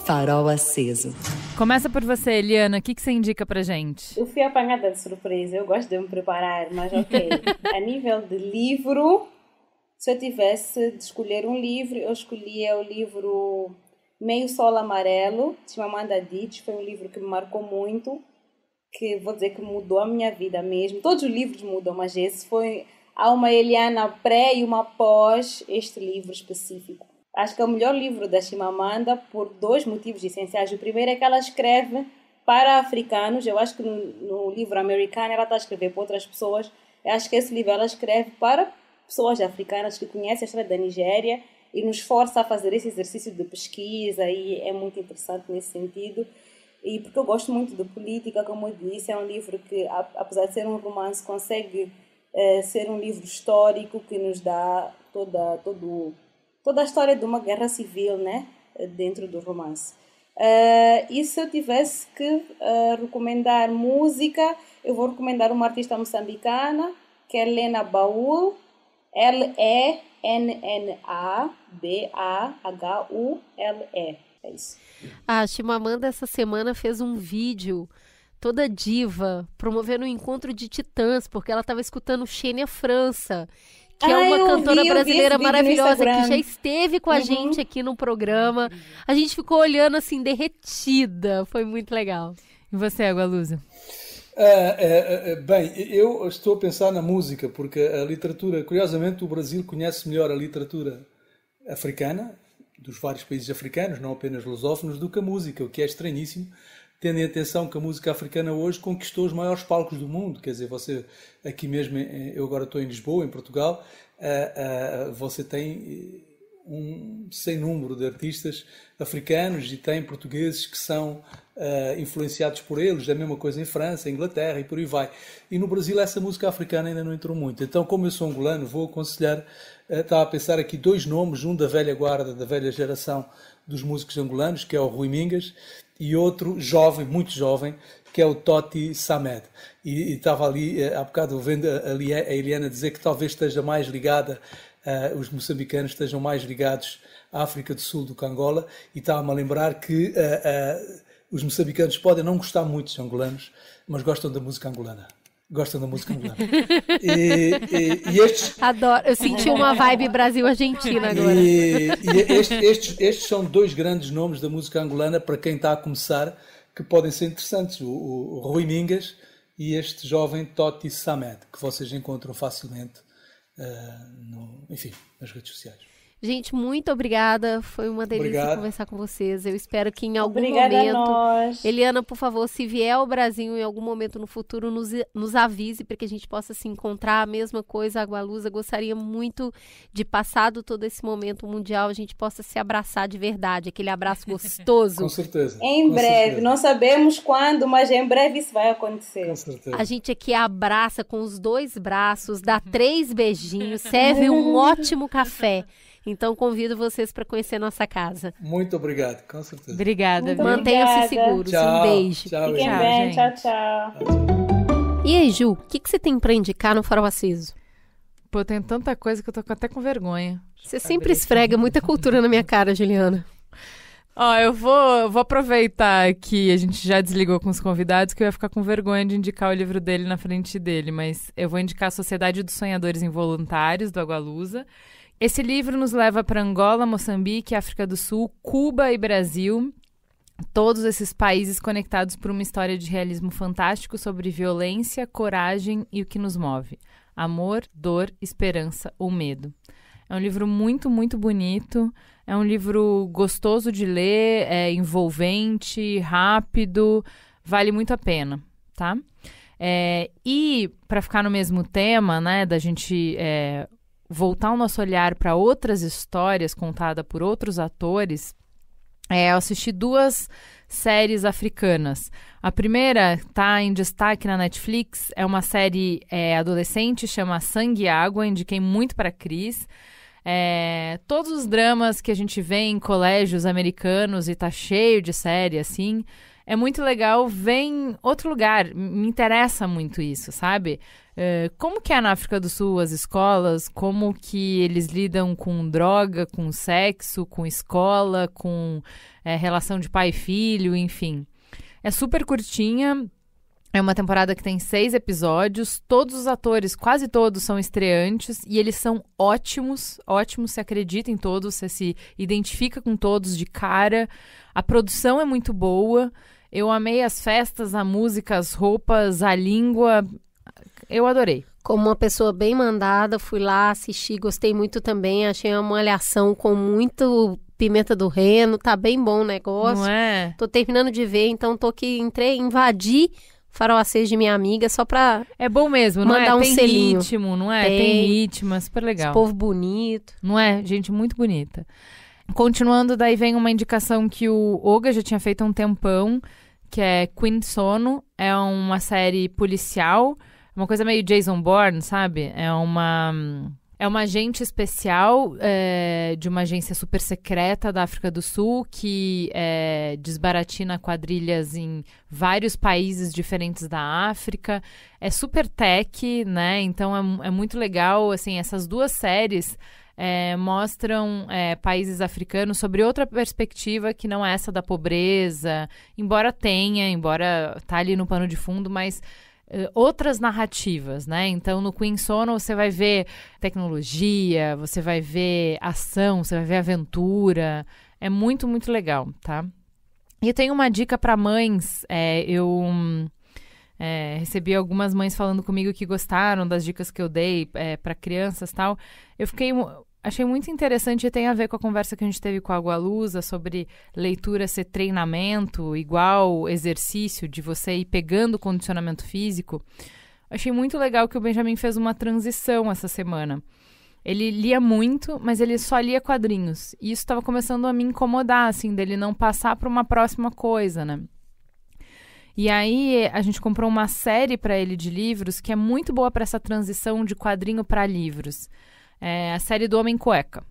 Farol Aceso. Começa por você, Eliana. O que você indica pra gente? Eu fui apanhada de surpresa. Eu gosto de me preparar, mas ok. A nível de livro, se eu tivesse de escolher um livro, eu escolhia o livro Meio Sol Amarelo, de Chimamanda Adichie. Foi um livro que me marcou muito, que vou dizer que mudou a minha vida mesmo. Todos os livros mudam, mas esse foi... Há uma Eliana pré e uma pós este livro específico. Acho que é o melhor livro da Chimamanda por dois motivos essenciais. O primeiro é que ela escreve para africanos. Eu acho que no livro americano ela está a escrever para outras pessoas. Eu acho que esse livro ela escreve para pessoas africanas que conhecem a história da Nigéria e nos força a fazer esse exercício de pesquisa, e é muito interessante nesse sentido. E porque eu gosto muito de política, como eu disse, é um livro que, apesar de ser um romance, consegue ser um livro histórico que nos dá toda a história de uma guerra civil, né, dentro do romance. E se eu tivesse que recomendar música, eu vou recomendar uma artista moçambicana, que é Lena Baul, Lenabahule. É isso. A Chimamanda essa semana fez um vídeo toda diva, promovendo um encontro de titãs, porque ela estava escutando Xênia França, que é uma cantora brasileira maravilhosa, que já esteve com a gente aqui no programa. A gente ficou olhando assim, derretida. Foi muito legal. E você, Água Lusa? Bem, eu estou a pensar na música, porque a literatura, curiosamente, o Brasil conhece melhor a literatura africana, dos vários países africanos, não apenas lusófonos, do que a música, o que é estranhíssimo, tendo em atenção que a música africana hoje conquistou os maiores palcos do mundo. Quer dizer, você aqui mesmo, eu agora estou em Lisboa, em Portugal, você tem um sem número de artistas africanos e tem portugueses que são influenciados por eles, a mesma coisa em França, em Inglaterra e por aí vai. E no Brasil essa música africana ainda não entrou muito. Então, como eu sou angolano, vou aconselhar, estava a pensar aqui dois nomes, um da velha guarda, da velha geração dos músicos angolanos, que é o Rui Mingas, e outro jovem, muito jovem, que é o Toti Samed. E estava ali, há bocado vendo ali a Eliana dizer que talvez esteja mais ligada, os moçambicanos estejam mais ligados à África do Sul do que a Angola, e estava-me a lembrar que os moçambicanos podem não gostar muito dos angolanos, mas gostam da música angolana. gostam da música angolana. E estes... Adoro, eu senti uma vibe Brasil-Argentina agora. E estes são dois grandes nomes da música angolana para quem está a começar, que podem ser interessantes. O Rui Mingas e este jovem Toti Samed, que vocês encontram facilmente nas redes sociais. Gente, muito obrigada. Foi uma delícia conversar com vocês. Eu espero que em algum Obrigada momento... a nós. Eliana, por favor, se vier ao Brasil em algum momento no futuro, nos avise para que a gente possa se encontrar. A mesma coisa, a Agualusa. Gostaria muito de, passado todo esse momento mundial, a gente possa se abraçar de verdade. Aquele abraço gostoso. Com certeza. Em breve. Não sabemos quando, mas em breve isso vai acontecer. Com certeza. A gente aqui abraça com os 2 braços, dá 3 beijinhos, serve um ótimo café. Então, convido vocês para conhecer nossa casa. Muito obrigado, com certeza. Obrigada. Mantenham-se seguros. Tchau, um beijo. Tchau, Fiquem gente. bem. gente. Tchau. E aí, Ju, o que você tem para indicar no Farol Aceso? Pô, tem tanta coisa que eu tô até com vergonha. Você sempre esfrega muita cultura na minha cara, Juliana. Ó, eu vou aproveitar que a gente já desligou com os convidados, que eu ia ficar com vergonha de indicar o livro dele na frente dele, mas eu vou indicar a Sociedade dos Sonhadores Involuntários, do Agualusa. Esse livro nos leva para Angola, Moçambique, África do Sul, Cuba e Brasil. Todos esses países conectados por uma história de realismo fantástico sobre violência, coragem e o que nos move. Amor, dor, esperança ou medo. É um livro muito, muito bonito. É um livro gostoso de ler, é envolvente, rápido. Vale muito a pena, tá? E para ficar no mesmo tema, né, da gente... voltar o nosso olhar para outras histórias contadas por outros atores, eu assisti 2 séries africanas. A primeira está em destaque na Netflix, é uma série adolescente, chama Sangue e Água, indiquei muito para a Cris. Todos os dramas que a gente vê em colégios americanos e tá cheio de série, assim, é muito legal, vem outro lugar, me interessa muito isso, sabe? Como que é na África do Sul as escolas, como que eles lidam com droga, com sexo, com escola, com relação de pai e filho, enfim. É super curtinha, é uma temporada que tem 6 episódios, todos os atores, quase todos, são estreantes e eles são ótimos, se acredita em todos, você se identifica com todos de cara, a produção é muito boa, eu amei as festas, a música, as roupas, a língua... Eu adorei. Como uma pessoa bem mandada, fui lá, assisti, gostei muito também. Achei uma malhação com muito pimenta do reino. Tá bem bom o negócio. Não é? Tô terminando de ver, então tô aqui, invadi Farol Aceso de minha amiga só pra... É bom mesmo, não mandar é? um Tem selinho. ritmo, não é? Tem ritmo, é super legal. Esse povo bonito. Não é? Gente muito bonita. Continuando, daí vem uma indicação que o Oga já tinha feito há um tempão, que é Queen Sono. É uma série policial... Uma coisa meio Jason Bourne, sabe? É uma agente especial de uma agência super secreta da África do Sul que desbaratina quadrilhas em vários países diferentes da África. É super tech, né? Então é muito legal. Assim, essas 2 séries mostram países africanos sobre outra perspectiva que não é essa da pobreza. Embora tá ali no pano de fundo, mas... outras narrativas, né? Então, no Queen Sono você vai ver tecnologia, você vai ver ação, você vai ver aventura. É muito, muito legal, tá? E eu tenho uma dica para mães. Eu recebi algumas mães falando comigo que gostaram das dicas que eu dei para crianças e tal. Achei muito interessante e tem a ver com a conversa que a gente teve com a Agualusa sobre leitura ser treinamento, igual exercício de você ir pegando condicionamento físico. Achei muito legal que o Benjamin fez uma transição essa semana. Ele lia muito, mas ele só lia quadrinhos. E isso estava começando a me incomodar, assim, dele não passar para uma próxima coisa, né? E aí a gente comprou uma série para ele de livros que é muito boa para essa transição de quadrinho para livros. É a série do Homem Cueca.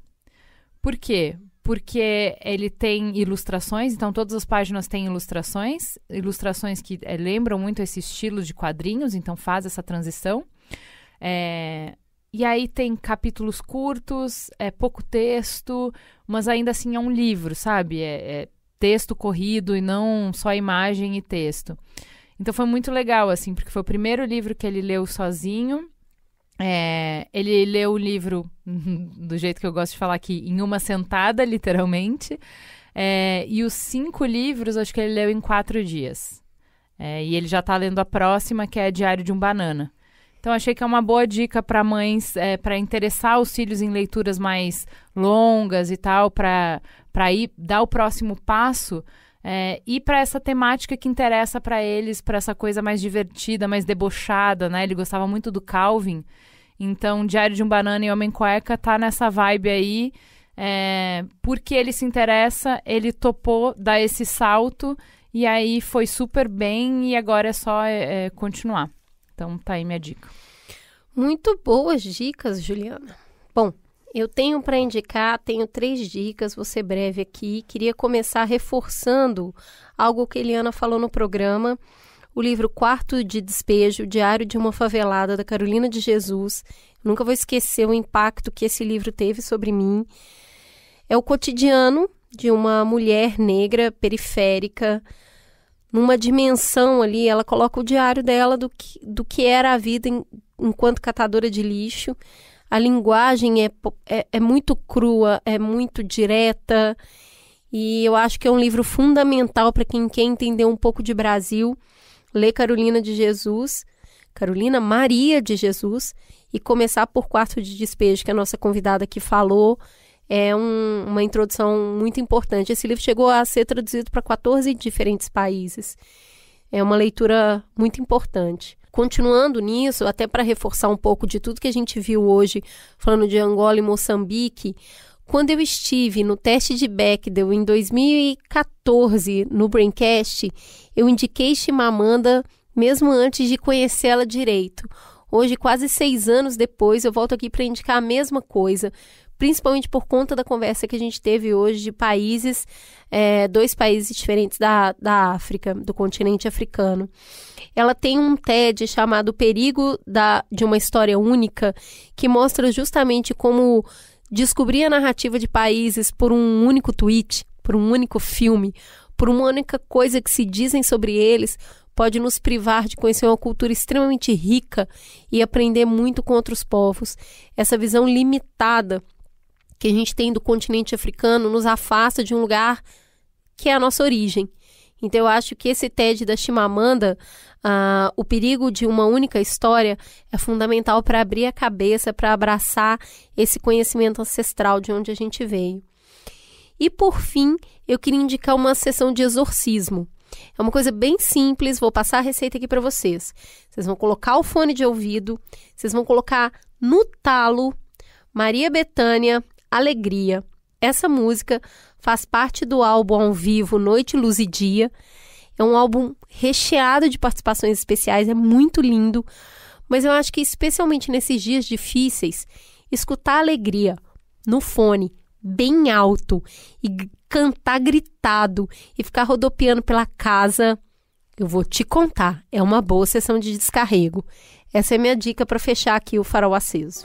Por quê? Porque ele tem ilustrações, então todas as páginas têm ilustrações que lembram muito esse estilo de quadrinhos, então faz essa transição. E aí tem capítulos curtos, pouco texto, mas ainda assim é um livro, sabe? É texto corrido e não só imagem e texto. Então foi muito legal, assim, porque foi o primeiro livro que ele leu sozinho. Ele leu o livro, do jeito que eu gosto de falar aqui, em uma sentada, literalmente. E os 5 livros, acho que ele leu em 4 dias. E ele já está lendo a próxima, que é Diário de um Banana. Então, achei que é uma boa dica para mães, para interessar os filhos em leituras mais longas e tal, para ir dar o próximo passo, e para essa temática que interessa para eles, para essa coisa mais divertida, mais debochada, né? Ele gostava muito do Calvin. Então, Diário de um Banana e Homem Cueca tá nessa vibe aí. Porque ele se interessa, ele topou dar esse salto, e aí foi super bem, e agora é só continuar. Então, tá aí minha dica. Muito boas dicas, Juliana. Bom, eu tenho para indicar, tenho 3 dicas, vou ser breve aqui. Queria começar reforçando algo que a Eliana falou no programa. O livro Quarto de Despejo, Diário de uma Favelada, da Carolina de Jesus. Nunca vou esquecer o impacto que esse livro teve sobre mim. É o cotidiano de uma mulher negra, periférica, numa dimensão ali. Ela coloca o diário dela do que era a vida enquanto catadora de lixo. A linguagem é muito crua, é muito direta, e eu acho que é um livro fundamental para quem quer entender um pouco de Brasil. Ler Carolina Maria de Jesus, e começar por Quarto de Despejo, que a nossa convidada aqui falou. É uma introdução muito importante. Esse livro chegou a ser traduzido para 14 diferentes países. É uma leitura muito importante. Continuando nisso, até para reforçar um pouco de tudo que a gente viu hoje, falando de Angola e Moçambique, quando eu estive no teste de Bechdel em 2014 no Braincast, eu indiquei Chimamanda mesmo antes de conhecê-la direito. Hoje, quase 6 anos depois, eu volto aqui para indicar a mesma coisa, principalmente por conta da conversa que a gente teve hoje de países, 2 países diferentes da África, do continente africano. Ela tem um TED chamado O Perigo de uma História Única, que mostra justamente como descobrir a narrativa de países por um único tweet, por um único filme, por uma única coisa que se dizem sobre eles, pode nos privar de conhecer uma cultura extremamente rica e aprender muito com outros povos. Essa visão limitada que a gente tem do continente africano nos afasta de um lugar que é a nossa origem. Então, eu acho que esse TED da Chimamanda, O Perigo de uma Única História, é fundamental para abrir a cabeça, para abraçar esse conhecimento ancestral de onde a gente veio. E, por fim, eu queria indicar uma sessão de exorcismo. É uma coisa bem simples, vou passar a receita aqui para vocês. Vocês vão colocar o fone de ouvido, vocês vão colocar no talo Maria Bethânia, Alegria. Essa música faz parte do álbum ao vivo Noite, Luz e Dia. É um álbum recheado de participações especiais, é muito lindo. Mas eu acho que especialmente nesses dias difíceis, escutar Alegria no fone, bem alto, e cantar gritado, e ficar rodopiando pela casa, eu vou te contar, é uma boa sessão de descarrego. Essa é a minha dica para fechar aqui o Farol Aceso.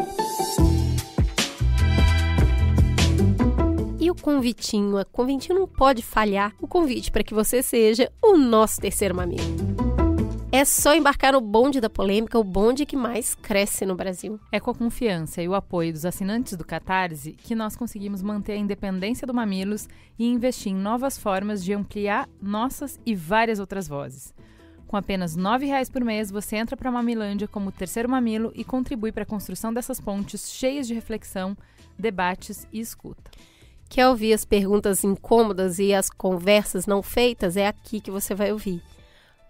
E o convitinho não pode falhar, o convite para que você seja o nosso terceiro mamilo. É só embarcar no bonde da polêmica, o bonde que mais cresce no Brasil. É com a confiança e o apoio dos assinantes do Catarse que nós conseguimos manter a independência do Mamilos e investir em novas formas de ampliar nossas e várias outras vozes. Com apenas R$ 9,00 por mês, você entra para a Mamilândia como terceiro mamilo e contribui para a construção dessas pontes cheias de reflexão, debates e escuta. Quer ouvir as perguntas incômodas e as conversas não feitas? É aqui que você vai ouvir.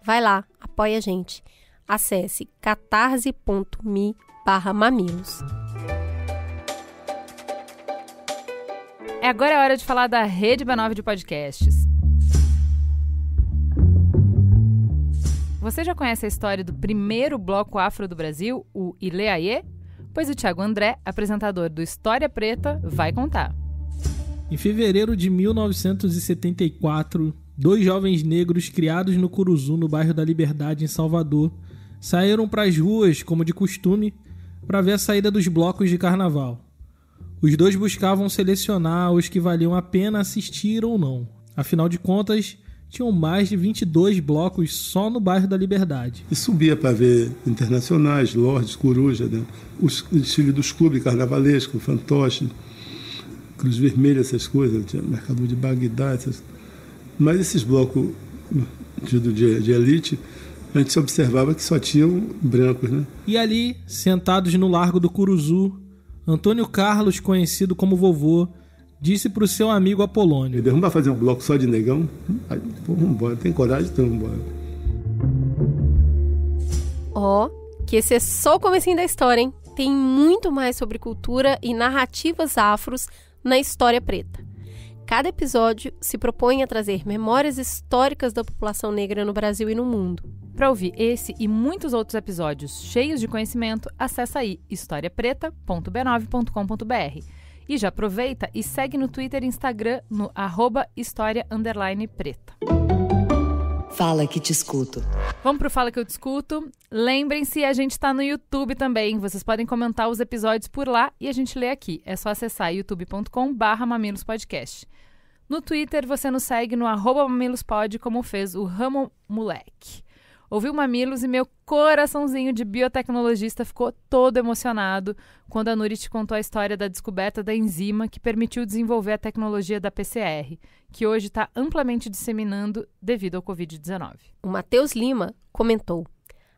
Vai lá, apoia a gente. Acesse catarse.me/mamilos. Agora é hora de falar da Rede B9 de podcasts. Você já conhece a história do primeiro bloco afro do Brasil, o Ileaê? Pois o Thiago André, apresentador do História Preta, vai contar. Em fevereiro de 1974, 2 jovens negros criados no Curuzu, no bairro da Liberdade, em Salvador, saíram para as ruas, como de costume, para ver a saída dos blocos de carnaval. Os 2 buscavam selecionar os que valiam a pena assistir ou não. Afinal de contas, tinham mais de 22 blocos só no bairro da Liberdade. E subia para ver internacionais, lordes, coruja, né? Os desfiles dos clubes carnavalescos, fantoche, Cruz Vermelha, essas coisas, tinha Mercador de Bagdá, mas esses blocos de elite, a gente observava que só tinham brancos, né? E ali, sentados no Largo do Curuzu, Antônio Carlos, conhecido como Vovô, disse para o seu amigo Apolônio: vamos lá fazer um bloco só de negão? Aí, pô, vamos embora, tem coragem? Então vamos embora. Ó, que esse é só o comecinho da história, hein? Tem muito mais sobre cultura e narrativas afros na História Preta. Cada episódio se propõe a trazer memórias históricas da população negra no Brasil e no mundo. Para ouvir esse e muitos outros episódios cheios de conhecimento, acessa aí historiapreta.b9.com.br. E já aproveita e segue no Twitter e Instagram no @história_preta. Fala que te escuto. Vamos pro Fala que eu te escuto. Lembrem-se, a gente tá no YouTube também. Vocês podem comentar os episódios por lá e a gente lê aqui. É só acessar youtube.com/mamilospodcast. No Twitter, você nos segue no @mamilospod, como fez o Ramo Moleque. Ouvi o Mamilos e meu coraçãozinho de biotecnologista ficou todo emocionado quando a Nurit contou a história da descoberta da enzima que permitiu desenvolver a tecnologia da PCR, que hoje está amplamente disseminando devido ao Covid-19. O Matheus Lima comentou: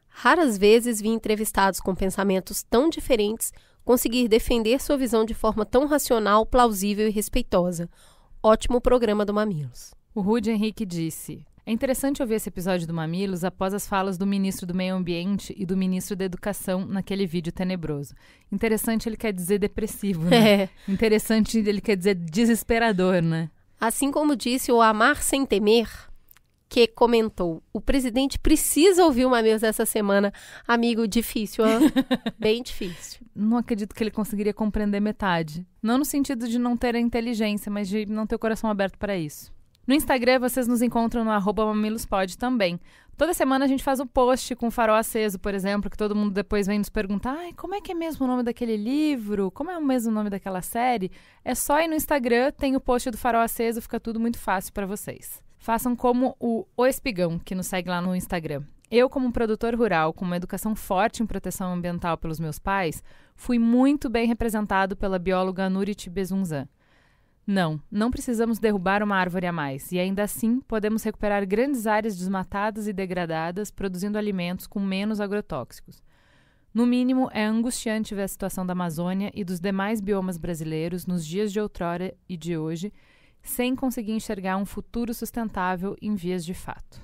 raras vezes vi entrevistados com pensamentos tão diferentes conseguir defender sua visão de forma tão racional, plausível e respeitosa. Ótimo programa do Mamilos. O Rudy Henrique disse: é interessante ouvir esse episódio do Mamilos após as falas do ministro do Meio Ambiente e do ministro da Educação naquele vídeo tenebroso. Interessante, ele quer dizer depressivo, né? É. Interessante, ele quer dizer desesperador, né? Assim como disse o Amar Sem Temer, que comentou: o presidente precisa ouvir o Mamilos essa semana. Amigo, difícil, hein? Bem difícil. Não acredito que ele conseguiria compreender metade. Não no sentido de não ter a inteligência, mas de não ter o coração aberto para isso. No Instagram, vocês nos encontram no @mamilospod também. Toda semana a gente faz um post com o farol aceso, por exemplo, que todo mundo depois vem nos perguntar: como é que é mesmo o nome daquele livro? Como é o mesmo nome daquela série? É só ir no Instagram, tem o post do farol aceso, fica tudo muito fácil para vocês. Façam como o Espigão, que nos segue lá no Instagram. Eu, como produtor rural, com uma educação forte em proteção ambiental pelos meus pais, fui muito bem representado pela bióloga Nurit Bezunzan. Não precisamos derrubar uma árvore a mais e ainda assim podemos recuperar grandes áreas desmatadas e degradadas, produzindo alimentos com menos agrotóxicos. No mínimo, é angustiante ver a situação da Amazônia e dos demais biomas brasileiros nos dias de outrora e de hoje, sem conseguir enxergar um futuro sustentável em vias de fato.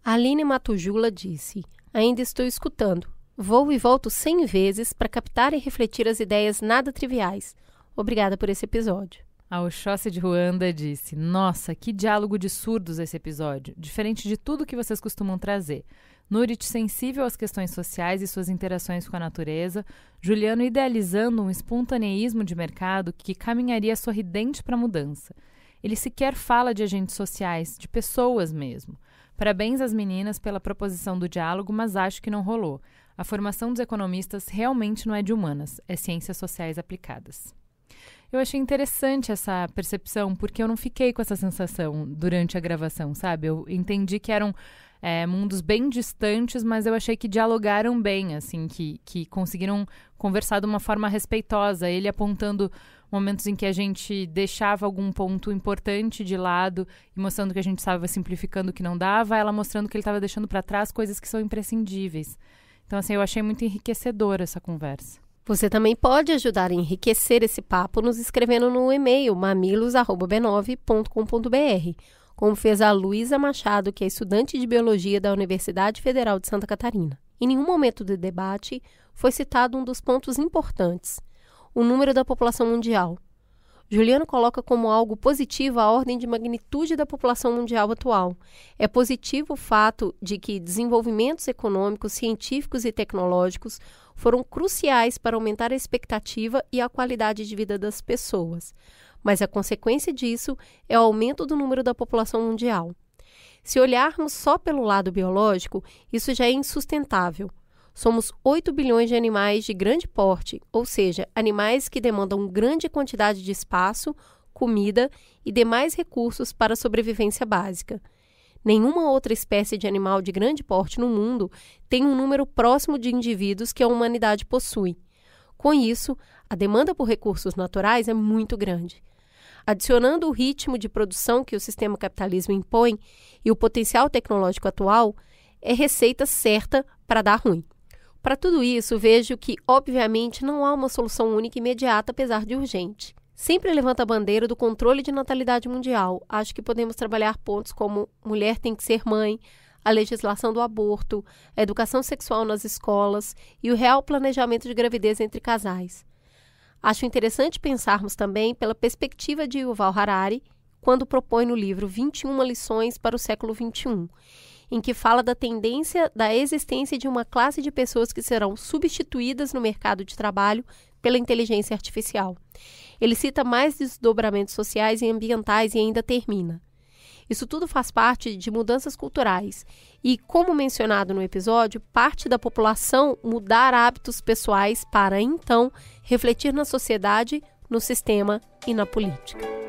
Aline Matujula disse: ainda estou escutando. Vou e volto 100 vezes para captar e refletir as ideias nada triviais. Obrigada por esse episódio. A Oxóssi de Ruanda disse: nossa, que diálogo de surdos esse episódio, diferente de tudo que vocês costumam trazer. Nurit sensível às questões sociais e suas interações com a natureza, Juliano idealizando um espontaneísmo de mercado que caminharia sorridente para a mudança. Ele sequer fala de agentes sociais, de pessoas mesmo. Parabéns às meninas pela proposição do diálogo, mas acho que não rolou. A formação dos economistas realmente não é de humanas, é ciências sociais aplicadas. Eu achei interessante essa percepção, porque eu não fiquei com essa sensação durante a gravação, sabe? Eu entendi que eram mundos bem distantes, mas eu achei que dialogaram bem, assim, que conseguiram conversar de uma forma respeitosa. Ele apontando momentos em que a gente deixava algum ponto importante de lado e mostrando que a gente estava simplificando o que não dava, ela mostrando que ele estava deixando para trás coisas que são imprescindíveis. Então, assim, eu achei muito enriquecedora essa conversa. Você também pode ajudar a enriquecer esse papo nos escrevendo no e-mail mamilos@b9.com.br, como fez a Luísa Machado, que é estudante de Biologia da Universidade Federal de Santa Catarina. Em nenhum momento do debate foi citado um dos pontos importantes: o número da população mundial. Juliano coloca como algo positivo a ordem de magnitude da população mundial atual. É positivo o fato de que desenvolvimentos econômicos, científicos e tecnológicos foram cruciais para aumentar a expectativa e a qualidade de vida das pessoas. Mas a consequência disso é o aumento do número da população mundial. Se olharmos só pelo lado biológico, isso já é insustentável. Somos 8 bilhões de animais de grande porte, ou seja, animais que demandam grande quantidade de espaço, comida e demais recursos para a sobrevivência básica. Nenhuma outra espécie de animal de grande porte no mundo tem um número próximo de indivíduos que a humanidade possui. Com isso, a demanda por recursos naturais é muito grande. Adicionando o ritmo de produção que o sistema capitalismo impõe e o potencial tecnológico atual, é receita certa para dar ruim. Para tudo isso, vejo que, obviamente, não há uma solução única e imediata, apesar de urgente. Sempre levanto a bandeira do controle de natalidade mundial. Acho que podemos trabalhar pontos como mulher tem que ser mãe, a legislação do aborto, a educação sexual nas escolas e o real planejamento de gravidez entre casais. Acho interessante pensarmos também pela perspectiva de Yuval Harari, quando propõe no livro 21 lições para o século XXI, em que fala da tendência da existência de uma classe de pessoas que serão substituídas no mercado de trabalho pela inteligência artificial. Ele cita mais desdobramentos sociais e ambientais e ainda termina. Isso tudo faz parte de mudanças culturais e, como mencionado no episódio, parte da população mudar hábitos pessoais para, então, refletir na sociedade, no sistema e na política.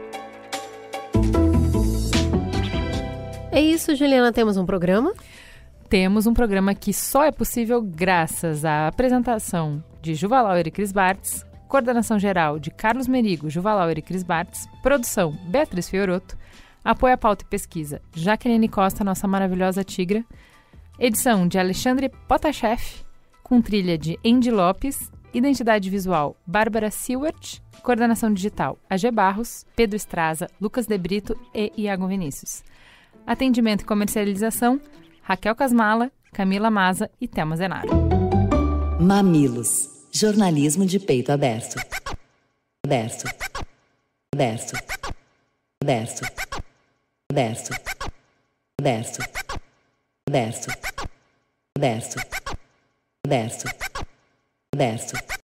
É isso, Juliana. Temos um programa? Temos um programa que só é possível graças à apresentação de Juvalau e Cris Bartz, coordenação geral de Carlos Merigo, Juvalau e Cris Bartz, produção Beatriz Fiorotto, apoio à pauta e pesquisa Jaqueline Costa, nossa maravilhosa tigra, edição de Alexandre Potashev, com trilha de Andy Lopes, identidade visual Bárbara Seward, coordenação digital AG Barros, Pedro Estraza, Lucas De Brito e Iago Vinícius. Atendimento e comercialização Raquel Casmala, Camila Maza e Thelma Zenaro. Mamilos, jornalismo de peito aberto. Aberto. Aberto. Aberto. Aberto. Aberto. Aberto. Aberto. Aberto. Aberto.